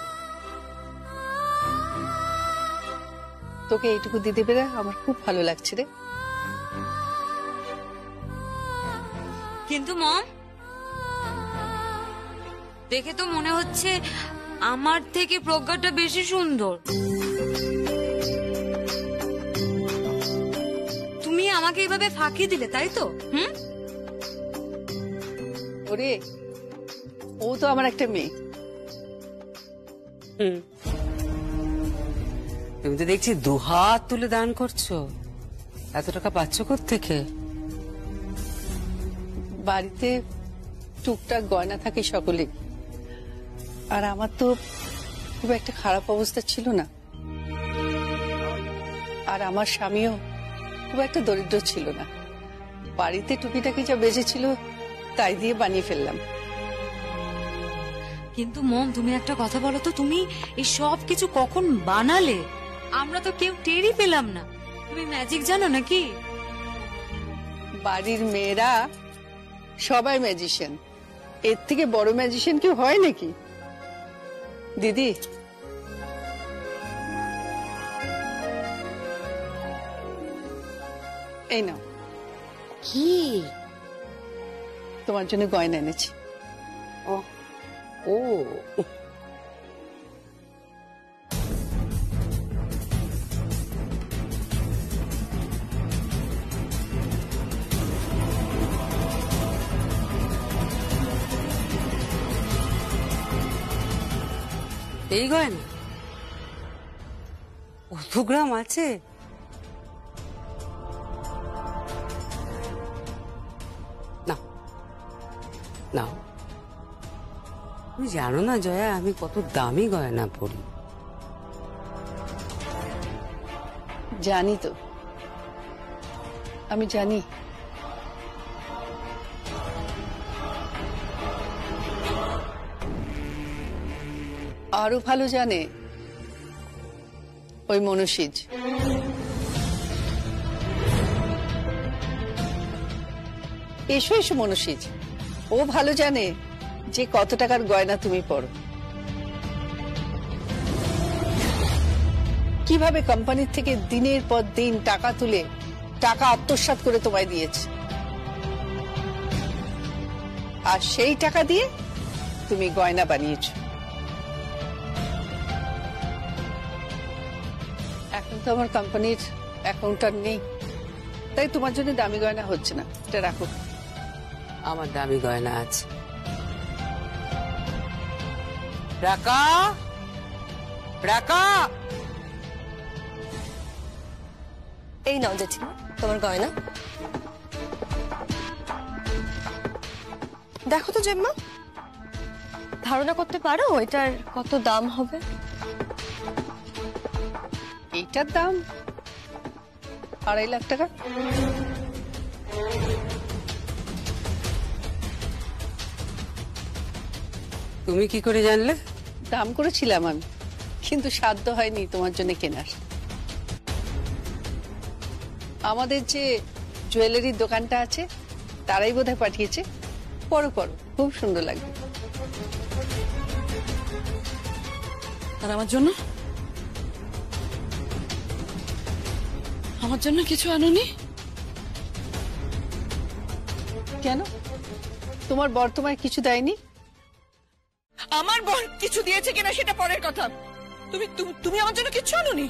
তোকে এইটুকু দিতে পেরে আমার খুব ভালো লাগছে রে। কিন্তু মম, দেখে তো মনে হচ্ছে আমার থেকে প্রজ্ঞাটা বেশি সুন্দর। তুমি আমাকে এইভাবে ফাঁকি দিলে, তাই তো? ওরে, ও তো আমার একটা মেয়ে। তুমি তো দেখছি দুহাত তুলে দান করছো। এত টাকা পাচ্ছ কোত্থেকে? বাড়িতে টুকটাক গয়না থাকে সকলে, আর আমার তো খুব একটা খারাপ অবস্থা ছিল না, আর আমার স্বামীও খুব একটা দরিদ্র ছিল না। বাড়িতে টুকিটাকি যা বেঁচেছিল তাই দিয়ে বানিয়ে ফেললাম। কিন্তু মম, তুমি একটা কথা বলো তো, তুমি এই সব কিছু কখন বানালে? আমরা তো কেউ টেরই পেলাম না। তুমি ম্যাজিক জানো নাকি? বাড়ির মেয়েরা সবাই ম্যাজিশিয়ান, এর থেকে বড় ম্যাজিশিয়ান কেউ হয় নাকি? দিদি, এই নাও। কি? তোমার জন্য গয়না এনেছি। ও ও, এই গয়না 2 গ্রাম আছে? নাও। তুমি জানো না জয়া, আমি কত দামি গয়না পরি। জানি তো, আমি জানি। আরো ভালো জানে ওই মনুষীজ। এসো এসো মনুষীজ, ও ভালো জানে যে কত টাকার গয়না তুমি পরো, কিভাবে কোম্পানির থেকে দিনের পর দিন টাকা তুলে টাকা আত্মসাৎ করে তোমায় দিয়েছে, আর সেই টাকা দিয়ে তুমি গয়না বানিয়েছো। এখন তো আমার কোম্পানির অ্যাকাউন্টার নেই, তাই তোমার জন্য দামি গয়না হচ্ছে না, এটা রাখো। আমার দামি গয়না আছে। রাকা, রাকা, এই নাও জেঠিমা তোমার গয়না। দেখো তো জেম্মা, ধারণা করতে পারো এটার কত দাম হবে? এইটার দাম 2.5 লাখ টাকা। তুমি কি করে জানলে? দাম করেছিলাম আমি, কিন্তু সাধ্য হয়নি তোমার জন্য কেনার। আমাদের যে জুয়েলারির দোকানটা আছে তারাই বোধহয় পাঠিয়েছে। পরো পরো, খুব সুন্দর লাগবে। আর আমার জন্য, আমার জন্য কিছু আনোনি কেন? তোমার বর তোমায় কিছু দেয়নি? আমার বর কিছু দিয়েছে কিনা সেটা পরের কথা। তুমি তুমি আমার জন্য কিছু আনোনি?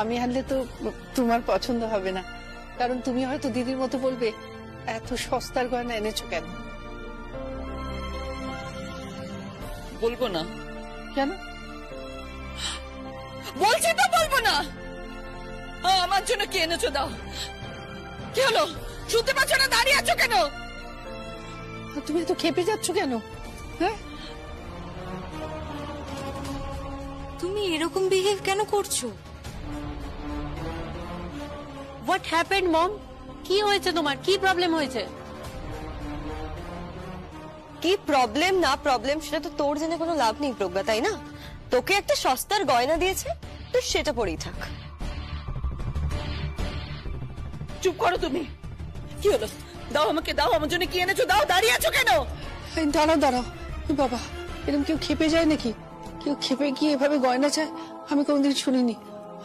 আমি আনলে তো তোমার পছন্দ হবে না, কারণ তুমি হয়তো দিদির মতো বলবে এত সস্তার গয়না এনেছো কেন। বলবো না। কেন? বলছি তো বলবো না। আমার জন্য কি এনেছো দাও। কি হলো, শুনতে পাচ্ছ না? দাঁড়িয়ে আছো কেন? তুমি এত খেপে যাচ্ছ কেন? হ্যাঁ, তুমি এরকম বিহেভ কেন করছো? হোয়াট হ্যাপেন্ড মম? কি হয়েছে তোমার? কি প্রবলেম হয়েছে? কি প্রবলেম না প্রবলেম সেটা তো তোর জেনে কোনো লাভ নেই প্রজ্ঞা, তাই না? তোকে একটা সস্তার গয়না দিয়েছে, তো সেটা পরেই থাক। চুপ করো তুমি। কি হলো? দাও আমাকে, দাও আমার জন্য কি এনেছো দাও। দাঁড়িয়ে আছো কেন? দাঁড়াও দাঁড়াও। বাবা, এরকম কেউ খেপে যায় নাকি? কেউ খেপে গিয়ে এভাবে গয়না চায় আমি কোনদিন শুনিনি।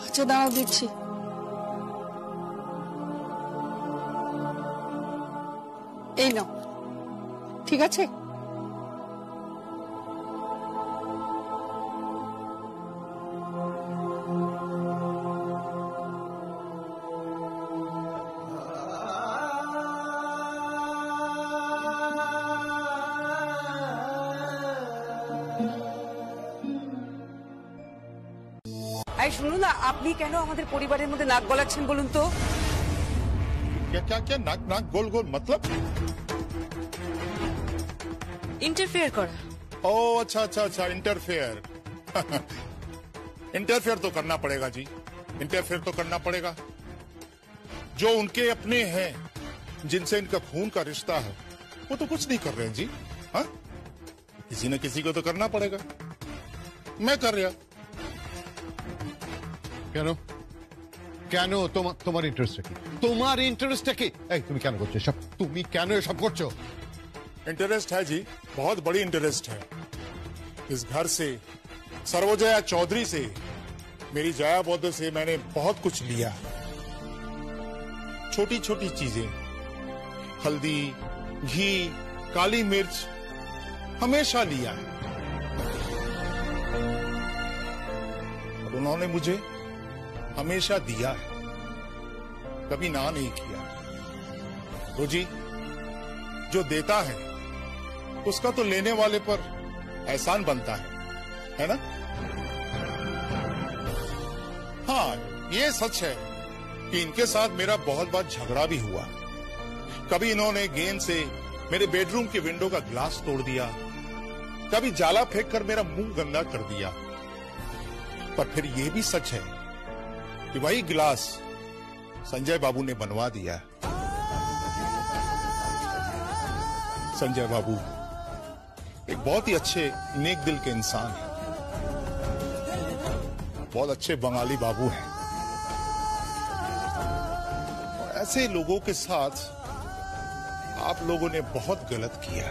আচ্ছা দাঁড়াও, দিচ্ছি। এই নাও, ঠিক আছে? এই শুনুন না, আপনি কেন আমাদের পরিবারের মধ্যে নাক গলাচ্ছেন বলুন তো? क्या क्या क्या नाक नाक गोल गोल मतलब? इंटरफेयर करा। ओ अच्छा अच्छा अच्छा, इंटरफेयर। इंटरफेयर तो करना पड़ेगा जी, इंटरफेयर तो करना पड़ेगा। जो उनके अपने हैं, जिनसे इनका खून का रिश्ता है, वो तो कुछ नहीं कर रहे हैं जी। हाँ, किसी न किसी को तो करना पड़ेगा। मैं कर रहा। কেন কেন তোমার ইন্টারেস্টটা কি? তোমার ইন্টারেস্টটা কি? এই তুমি কেন করছো সব? তুমি কেন এসব করছো? इंटरेस्ट है जी, बहुत बड़ी इंटरेस्ट है। इस घर से, सर्वजया चौधरी से, मेरी जया बौद्ध से मैंने बहुत कुछ लिया। छोटी छोटी चीजें, हल्दी, घी, काली मिर्च, हमेशा लिया। और उन्होंने मुझे हमेशा दिया है, कभी ना नहीं किया। तो जी, जो देता है उसका तो लेने वाले पर एहसान बनता है ना? हाँ, ये सच है कि इनके साथ मेरा बहुत बार झगड़ा भी हुआ, कभी इन्होंने गेंद से मेरे बेडरूम की विंडो का ग्लास तोड़ दिया, कभी जाला फेंककर मेरा मुंह गंदा कर दिया। पर फिर यह भी सच है कि वही गिलास संजय बाबू ने बनवा दिया। संजय बाबू एक बहुत ही अच्छे नेक दिल के इंसान हैं, बहुत अच्छे बंगाली बाबू हैं। और ऐसे लोगों के साथ आप लोगों ने बहुत गलत किया।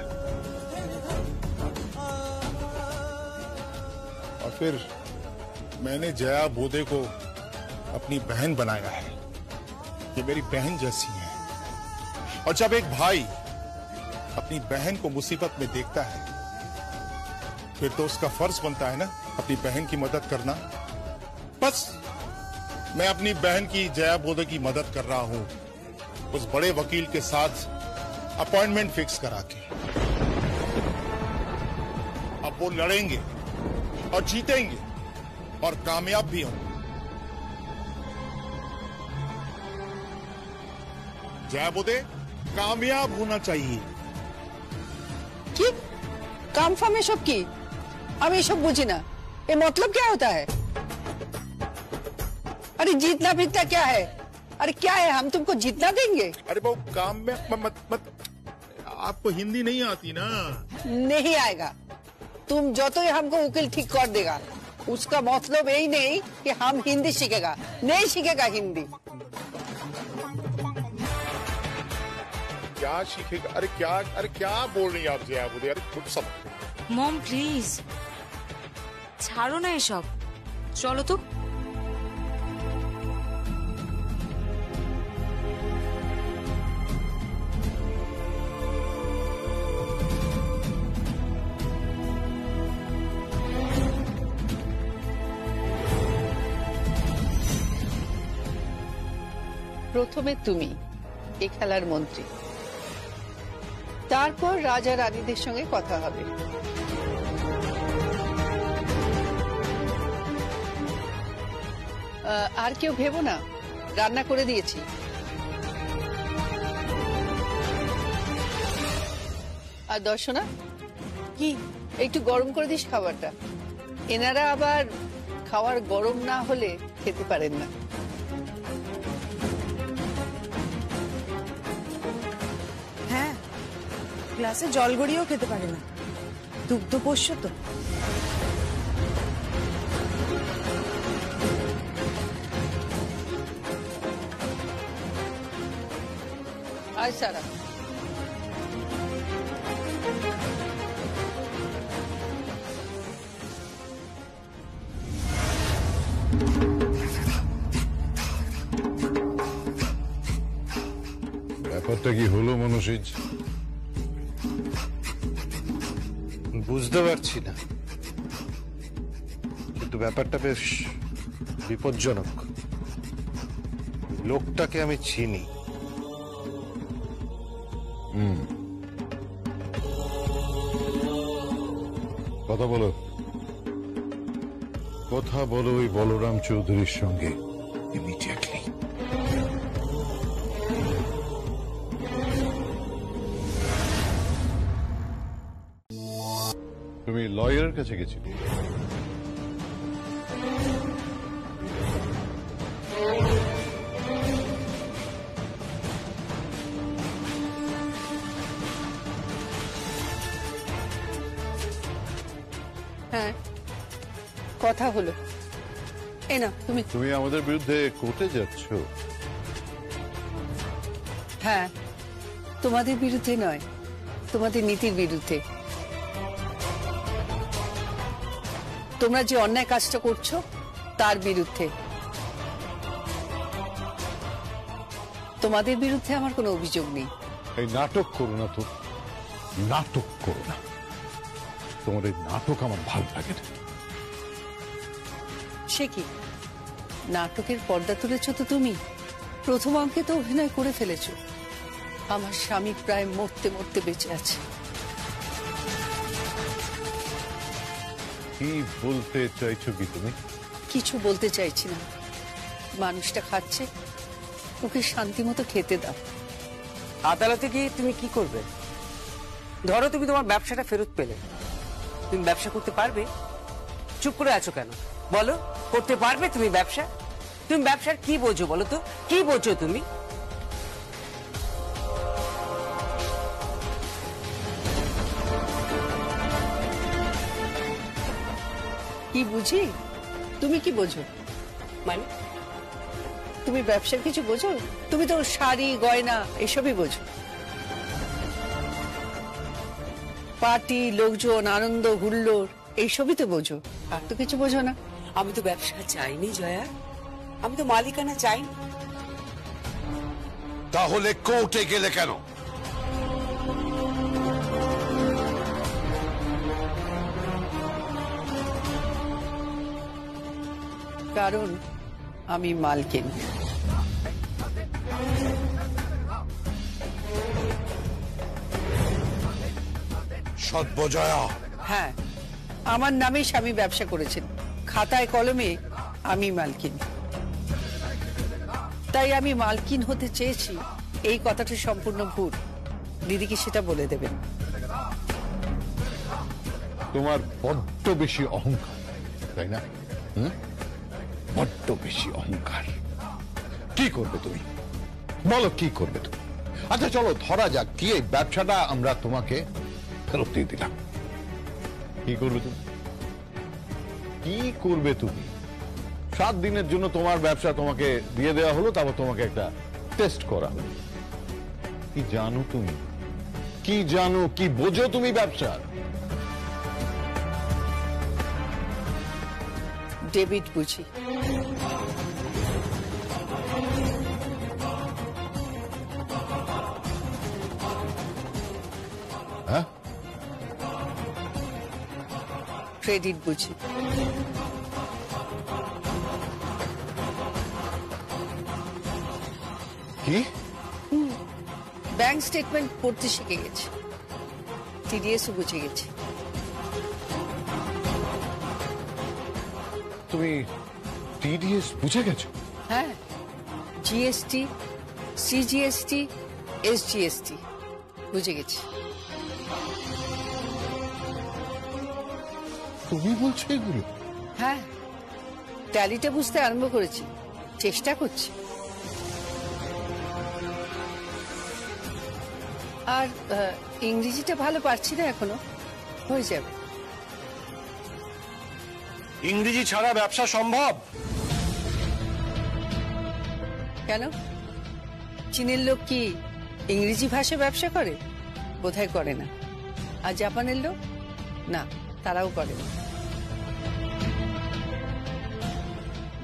और फिर मैंने जया बोदे को अपनी बहन बनाया है, ये मेरी बहन जैसी है। और जब एक भाई अपनी बहन को मुसीबत में देखता है फिर तो उसका फर्ज बनता है ना अपनी बहन की मदद करना। बस मैं अपनी बहन की जया बोदे की मदद कर रहा हूं उस बड़े वकील के साथ अपॉइंटमेंट फिक्स करा के। अब वो लड़ेंगे और जीतेंगे और कामयाब भी होंगे। जया बोदे कामयाब होना चाहिए। কি কনফার্ম এসব কি? আমি এসব বুঝি না। এ मतलब क्या होता है? अरे जीतना बीतना क्या है? अरे क्या है, हम तुमको जीतना देंगे? अरे वो काम में मत आपको हिंदी नहीं आती ना? नहीं आएगा। तुम जो तो हमको वकील ठीक कर देगा, उसका मतलब यही नहीं कि हम हिंदी सीखेगा, नहीं सीखेगा हिंदी। क्या सीखेगा? अरे क्या बोल रही हैं आप जया बोदे? अरे खुद सब মম প্লিজ ছাড়ো না এসব, চলো তো। প্রথমে তুমি এই খেলার মন্ত্রী, তারপর রাজা রানীদের সঙ্গে কথা হবে। আর কেউ ভেবো না, রান্না করে দিয়েছি। আর দর্শনা কি একটু গরম করে দিস খাবারটা, এনারা আবার খাবার গরম না হলে খেতে পারেন না। হ্যাঁ, গ্লাসে জল গড়িয়েও খেতে পারে না, দুগ্ধ পোষ্য তো। আয় সারা, ব্যাপারটা কি হলো মনোসিজ? বুঝতে পারছি না, কিন্তু ব্যাপারটা বেশ বিপজ্জনক। লোকটাকে আমি চিনি। কথা বলো, কথা বলো ওই বলরাম চৌধুরীর সঙ্গে ইমিডিয়েটলি। তুমি লয়ারের কাছে গেছিলে? হ্যাঁ কথা হলো। এ না তুমি তুমি আমাদের বিরুদ্ধে কোর্টে যাচ্ছ? হ্যাঁ, তোমাদের বিরুদ্ধে নয়, তোমাদের নীতির বিরুদ্ধে। তোমরা যে অন্যায় কাজটা করছো তার বিরুদ্ধে। তোমাদের বিরুদ্ধে আমার কোনো অভিযোগ নেই। এই নাটক করো না তো, নাটক করো না। তোমার এই নাটক আমার ভালো লাগে না। সে কি, নাটকের পর্দা তুলেছো তো তুমি? প্রথম অঙ্কে তো অভিনয় করে ফেলেছো। আমার স্বামী প্রায় মরতে মরতে বেঁচে আছে। কি বলতে চাইছো কি তুমি? কিছু বলতে চাইছি না। মানুষটা খাচ্ছে, ওকে শান্তি মতো খেতে দাও। আদালতে গিয়ে তুমি কি করবে? ধরো তুমি তোমার ব্যবসাটা ফেরত পেলে, তুমি ব্যবসা করতে পারবে? চুপ করে আছো কেন বলো, করতে পারবে তুমি ব্যবসা? তুমি ব্যবসার কি বোঝো বলো তো, কি বোঝো তুমি? কি বুঝি? তুমি কি বোঝো? মানে তুমি ব্যবসার কিছু বোঝো? তুমি তো শাড়ি গয়না এসবই বোঝো। পার্টি, লোকজন, আনন্দ, হুল্লোড় এইসবই তো বোঝো, আর তো কিছু বোঝো না। আমি তো ব্যবসা চাইনি জয়া, আমি তো মালিকানা চাইনি। তাহলে কোর্টে গেলে কেন? কারণ আমি মালকিন। সর্বজয়া, হ্যাঁ, আমার নামে স্বামী ব্যবসা করেছেন, খাতায় কলমে আমি মালকিন। তাই আমি মালকিন হতে চেয়েছি এই কথাটা সম্পূর্ণ ভুল। দিদিকে সেটা বলে দেবেন। তোমার বড্ড বেশি অহংকার, তাই না? বড্ড বেশি অহংকার। কি করবে তুমি বলো, কি করবে তুমি? আচ্ছা চলো ধরা যাক কি এই ব্যবসাটা আমরা তোমাকে ফেরত দিয়ে দিলাম, কি করবে তুমি? কি করবে তুমি? 7 দিনের জন্য তোমার ব্যবসা তোমাকে দিয়ে দেওয়া হলো, তারপর তোমাকে একটা টেস্ট করা হলো। কি জানো তুমি, কি জানো, কি বোঝো তুমি ব্যবসার? ডেবিট বুঝি। হ্যাঁ, ক্রেডিট বুঝি। কি? ব্যাংক স্টেটমেন্ট পড়তে শিখে গেছি, টিডিএসও বুঝে গেছি। তুমি টিডিএস বুঝে গেছো? হ্যাঁ, জিএসটি, সিজিএসটি, এসজিএসটি বুঝে গেছি। তুমি বলছো এগুলো? হ্যাঁ, ট্যালিটা বুঝতে আরম্ভ করেছি, চেষ্টা করছি। আর ইংরেজিটা ভালো পারছি না এখনো, হয়ে যাবে। ইংরেজি ছাড়া ব্যবসা সম্ভব? কেন, চীনের লোক কি ইংরেজি ভাষায় ব্যবসা করে? বোধহয় করে না। আর জাপানের লোক? না, তারাও করে না।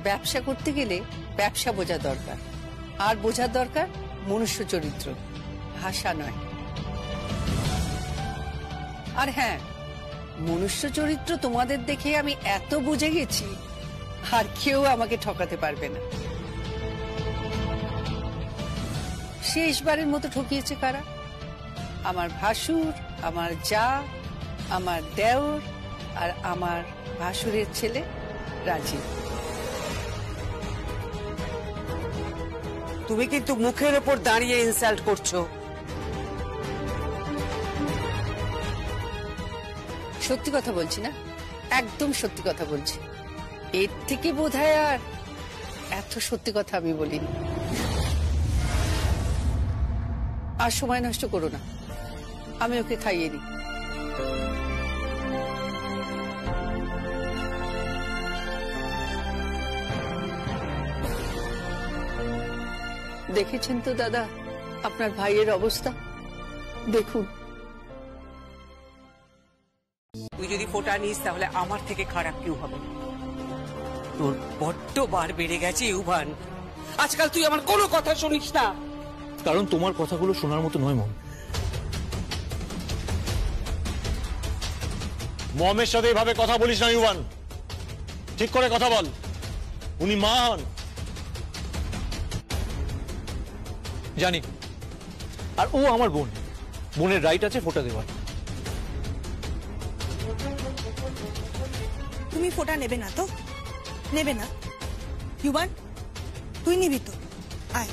ব্যবসা করতে গেলে ব্যবসা বোঝা দরকার, আর বোঝার দরকার মনুষ্য চরিত্র, ভাষা নয়। আর হ্যাঁ, মনুষ্য চরিত্র তোমাদের দেখে আমি এত বুঝে গেছি, আর কেউ আমাকে ঠকাতে পারবে না। শেষবারের মতো ঠকিয়েছে কারা? আমার ভাসুর, আমার জা, আমার দেওর, আর আমার ভাসুরের ছেলে রাজীব। তুমি কিন্তু মুখের ওপর দাঁড়িয়ে ইনসাল্ট করছো। সত্যি কথা বলছি না, একদম সত্যি কথা বলছি। এর থেকে বোধহয় আর এত সত্যি কথা আমি বলিনি। আর সময় নষ্ট করো না, আমি ওকে খাইয়ে দিই। দেখেছেন তো দাদা আপনার ভাইয়ের অবস্থা, দেখুন। তুই যদি ফোঁটা নিস তাহলে আমার থেকে খারাপ কেউ হবে না। তোর বড্ড বার বেড়ে গেছে ইউভান, আজকাল তুই আমার কোনো কথা শুনিস না। কারণ তোমার কথাগুলো শোনার মতো নয় মম। মমের সাথে এভাবে কথা বলিস না ইউভান, ঠিক করে কথা বল। উনি মা হন জানি, আর ও আমার বোন, বোনের রাইট আছে ফোঁটা দেওয়ার। তুমি ফোঁটা নেবে না তো? নেবে না? ইউবান তুই নিবি তো? আয়।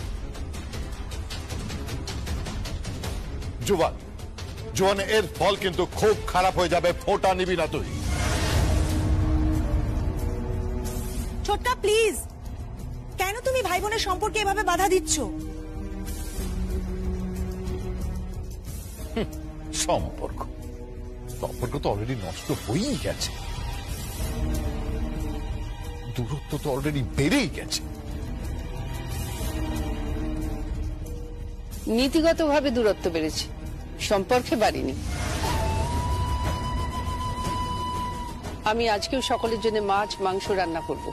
জুবান, জুবান এর ফল কিন্তু খুব খারাপ হয়ে যাবে। ফোঁটা নিবি না তুই। ছোট্টা প্লিজ, কেন তুমি ভাই বোনের সম্পর্কে এভাবে বাধা দিচ্ছ? সম্পর্ক সম্পর্ক তো অলরেডি নষ্ট হয়েই গেছে, দূরত্ব তো অলরেডি বেড়েই গেছে। নীতিগতভাবে দূরত্ব বেড়েছে, সম্পর্কে বাড়েনি। আমি আজকেও সকলের জন্য মাছ মাংস রান্না করব।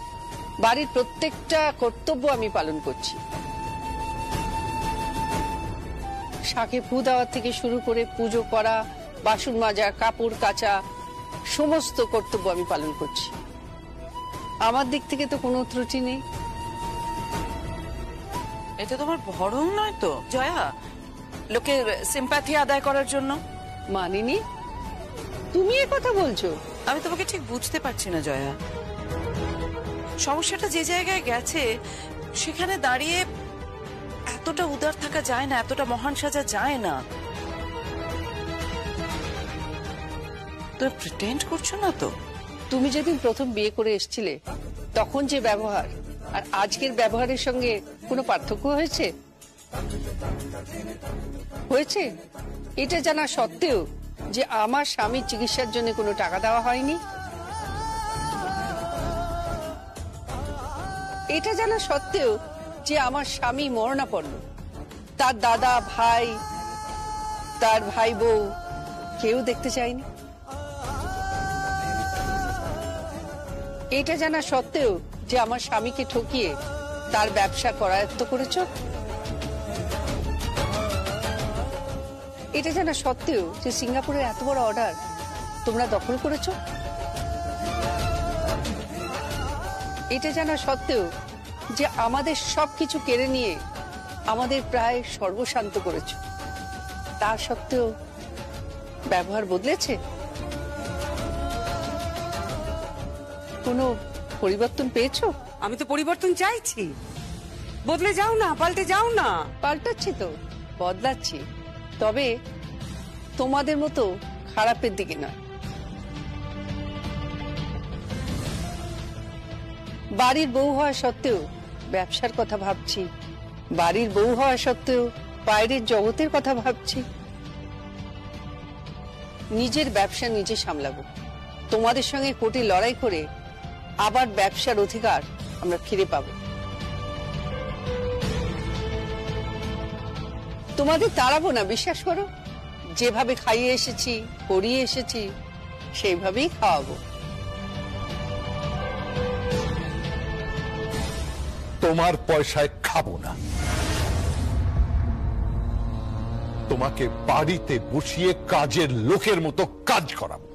বাড়ির প্রত্যেকটা কর্তব্য আমি পালন করছি। শাকে ফু দেওয়ার থেকে শুরু করে পুজো করা, বাসন মাজা, কাপড় কাচা, সমস্ত কর্তব্য আমি পালন করছি। আমার দিক থেকে তো কোনো ত্রুটি নেই। এটা তোমার ভরং নয় তো জয়া, লোকের সিম্প্যাথি আদায় করার জন্য? মানিনি, তুমি এ কথা বলছো? আমি তোমাকে ঠিক বুঝতে পারছি না জয়া। সমস্যাটা যে জায়গায় গেছে সেখানে দাঁড়িয়ে এতটা উদার থাকা যায় না, এতটা মহান সাজা যায় না। তুমি প্রিটেন্ড করছো না তো? তুমি যেদিন প্রথম বিয়ে করে এসেছিলে তখন যে ব্যবহার আর আজকের ব্যবহারের সঙ্গে কোনো পার্থক্য হয়েছে? হয়েছে? এটা জানা সত্ত্বেও যে আমার স্বামীর চিকিৎসার জন্য কোনো টাকা দেওয়া হয়নি, এটা জানা সত্ত্বেও যে আমার স্বামী মরণাপন্ন, তার দাদা, ভাই, তার ভাই বউ কেউ দেখতে চায়নি, এটা জানা সত্ত্বেও যে আমার স্বামীকে ঠকিয়ে তার ব্যবসা করায়ত্ত করেছ, এটা জানা সত্ত্বেও যে সিঙ্গাপুরের এত বড় অর্ডার তোমরা দখল করেছ, এটা জানা সত্ত্বেও যে আমাদের সবকিছু কেড়ে নিয়ে আমাদের প্রায় সর্বশান্ত করেছ, তা সত্ত্বেও ব্যবহার বদলেছে? কোনো পরিবর্তন পেয়েছো? আমি তো পরিবর্তন চাইছি। বদলে যাও না, পাল্টে যাও না। পাল্টাচ্ছি তো, বদলাচ্ছি, তবে তোমাদের মতো খারাপের দিকে নয়। বাড়ির বউ হওয়া সত্ত্বেও ব্যবসার কথা ভাবছি, বাড়ির বউ হওয়া সত্ত্বেও বাইরের জগতের কথা ভাবছি। নিজের ব্যবসা নিজে সামলাবো, তোমাদের সঙ্গে কোর্টে লড়াই করে আবার ব্যবসার অধিকার আমরা ফিরে পাবো। তোমাদের তাড়াবো না, বিশ্বাস করো। যেভাবে খাইয়ে এসেছি, পরিয়ে এসেছি, সেইভাবেই খাওয়াবো। তোমার পয়সায় খাবো না, তোমাকে বাড়িতে বসিয়ে কাজের লোকের মতো কাজ করাবো।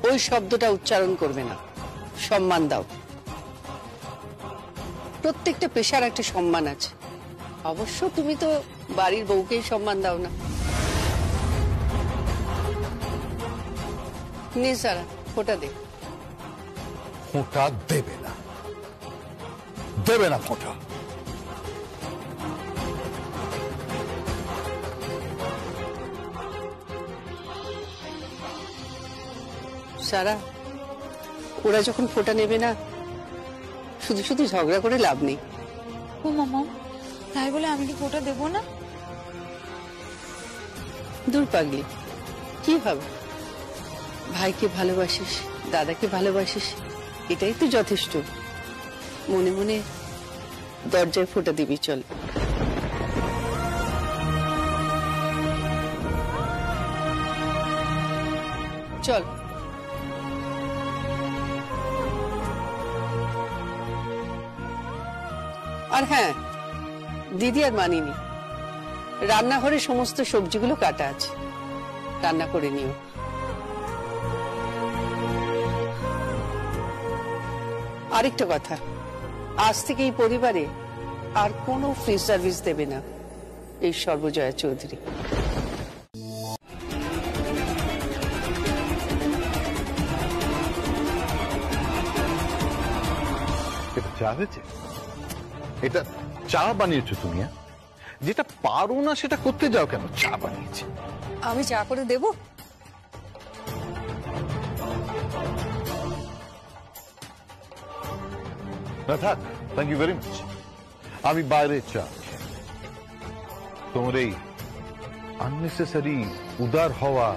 ওই শব্দটা উচ্চারণ করবে না, সম্মান দাও। প্রত্যেকটা পেশার একটা সম্মান আছে। অবশ্য তুমি তো বাড়ির বউকেই সম্মান দাও না। নে সারা, ফোঁটা দে। ফোঁটা দেবে না, দেবে না ফোঁটা। সারা, ওরা যখন ফোঁটা নেবে না, শুধু শুধু ঝগড়া করে লাভ নেই। ও মামা, তাই বলে আমি কি ফোঁটা দেবো না? দূর পাগলি, কি হবে? ভাইকে ভালোবাসিস, দাদাকে ভালোবাসিস, এটাই তো যথেষ্ট। মনে মনে দরজায় ফোঁটা দিবি, চল। চল। আর হ্যাঁ, দিদি আর মানিনি, রান্নাঘরে সমস্ত সবজিগুলো কাটা আছে, রান্না করে নিও। আরেকটা কথা, আজ থেকে এই পরিবারে আর কোনো ফ্রি সার্ভিস দেবে না এই সর্বজয়া চৌধুরী। চা হয়েছে? এটা চা বানিয়েছো তুমি? যেটা পারো না সেটা করতে যাও কেন? চা বানিয়েছে। আমি চা করে দেব? না থাক, থ্যাংক ইউ ভেরি মাচ। আমি বাইরে চা। তোমার এই আননেসেসারি উদার হওয়া,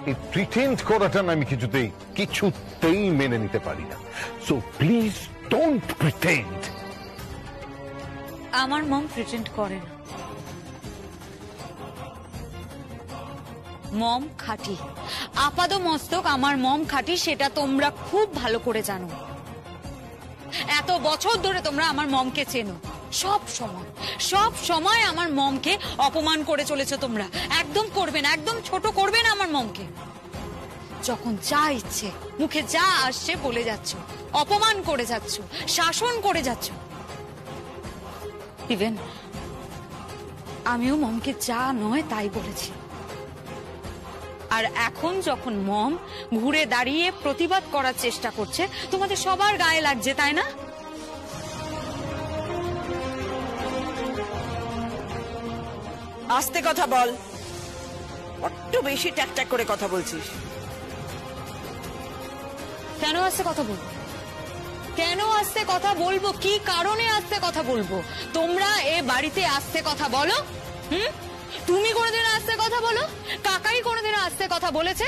এই প্রিটেন্ড করাটা আমি কিছুতেই মেনে নিতে পারি না। So please don't pretend. আমার মম প্রিটেন্ড করে না, মম খাঁটি। আপাদ মস্তক আমার মম খাঁটি, সেটা তোমরা খুব ভালো করে জানো। এত বছর ধরে তোমরা আমার মমকে চেনো। সব সময় আমার মমকে অপমান করে চলেছো তোমরা। একদম করবে না, একদম ছোট করবে না আমার মমকে। যখন যা ইচ্ছে মুখে যা আসছে বলে যাচ্ছ, অপমান করে যাচ্ছ, শাসন করে যাচ্ছ। ইভেন আমিও মমকে যা নয় তাই বলেছি। আর এখন যখন মম ঘুরে দাঁড়িয়ে প্রতিবাদ করার চেষ্টা করছে, তোমাদের সবার গায়ে লাগছে, তাই না? আস্তে কথা বল, বড্ড বেশি ট্যাক করে কথা বলছিস। কেন আস্তে কথা বলবো? কেন আস্তে কথা বলবো? কি কারণে আস্তে কথা বলবো? তোমরা এ বাড়িতে আস্তে কথা বলো? তুমি কোনোদিন আস্তে কথা বলো? কাকাই কোনোদিন আস্তে কথা বলেছে?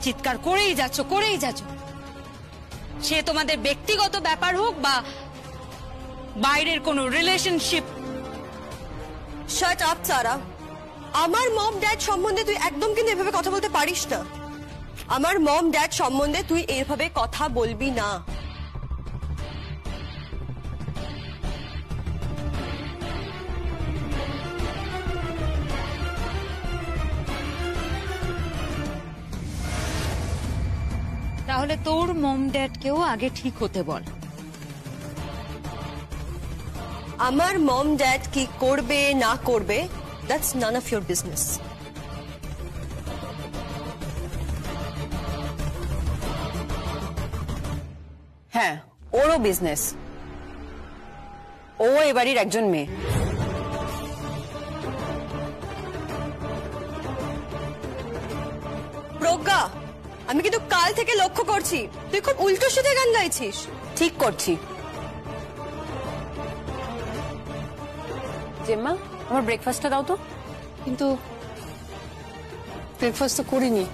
চিৎকার করেই যাচ্ছ। সে তোমাদের ব্যক্তিগত ব্যাপার হোক বা বাইরের কোনো রিলেশনশিপ। শাট আপ সারা। আমার মম ড্যাড সম্বন্ধে তুই একদম কিন্তু এভাবে কথা বলতে পারিস না। আমার মম ড্যাড সম্বন্ধে তুই এভাবে কথা বলবি না। তাহলে তোর মম ড্যাডকেও আগে ঠিক হতে বল। আমার মম ড্যাড কি করবে না করবে, that's none of your business. হ্যাঁ, ওরও বিজনেস। ও এ বাড়ির একজন মেয়ে। প্রজ্ঞা, আমি কিন্তু কাল থেকে লক্ষ্য করছি তুই খুব উল্টো সিধে গান গাইছিস। ঠিক করছি। জেম্মা, আমার ব্রেকফাস্টটা দাও তো। কিন্তু ব্রেকফাস্ট তো করিনি।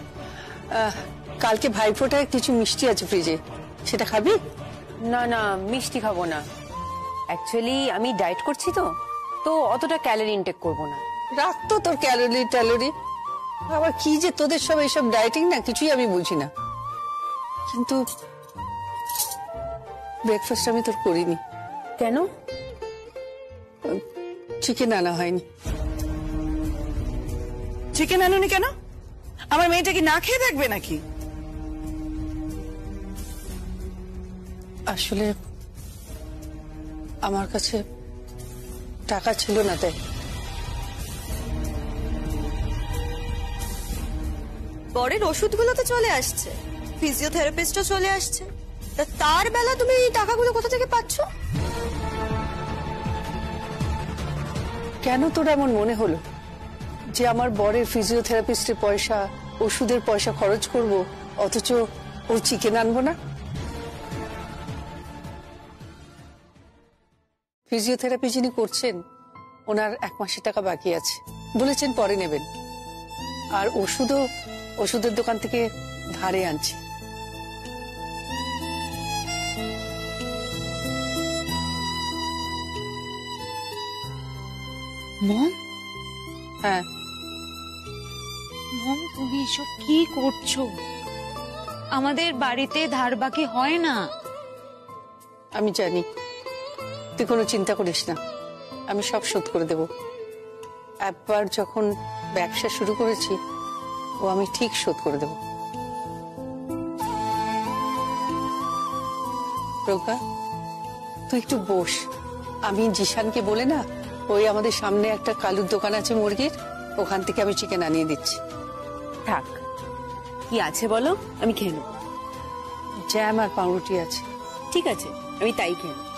কালকে ভাইফোঁটায় কিছু মিষ্টি আছে ফ্রিজে, সেটা খাবি? না না, মিষ্টি খাবো না। অ্যাকচুয়ালি আমি ডায়েট করছি তো অতটা ক্যালোরি ইনটেক করবো না। রাখ তো তোর ক্যালোরি। আবার কি যে তোদের সব এইসব ডায়েটিং না, কিছুই আমি বুঝি না। কিন্তু ব্রেকফাস্ট আমি তোর করিনি। কেন? চিকেন আনা হয়নি। চিকেন আনুনি কেন? আমার মেয়েটা কি না খেয়ে থাকবে নাকি? আসলে আমার কাছে টাকা ছিল না, তাই। বরের ওষুধগুলো তো চলে আসছে, ফিজিওথেরাপিস্টও চলে আসছে, তার বেলা তুমি এই টাকাগুলো কোথা থেকে পাচ্ছ? কেন তোর এমন মনে হলো যে আমার বরের ফিজিওথেরাপিস্টের পয়সা, ওষুধের পয়সা খরচ করব, অথচ ওর চিকেন আনবো না? ফিজিওথেরাপি যিনি করছেন ওনার 1 মাসের টাকা বাকি আছে, বলেছেন পরে নেবেন। আর ওষুধের দোকান থেকে ধারে আনছি। মম? হ্যাঁ। মম, তুমি এসব কি করছো? আমাদের বাড়িতে ধার বাকি হয় না। আমি জানি, তুই কোনো চিন্তা করিস না, আমি সব শোধ করে দেব। একবার যখন ব্যবসা শুরু করেছি ও আমি ঠিক শোধ করে দেব। প্রজ্ঞা, তুই একটু বস। আমি জিশানকে বলে না, ওই আমাদের সামনে একটা কালুর দোকান আছে মুরগির, ওখান থেকে আমি চিকেন আনিয়ে দিচ্ছি। থাক, কি আছে বলো, আমি খেয়ে নেব। জ্যাম আর পাউরুটি আছে। ঠিক আছে, আমি তাই খেলাম।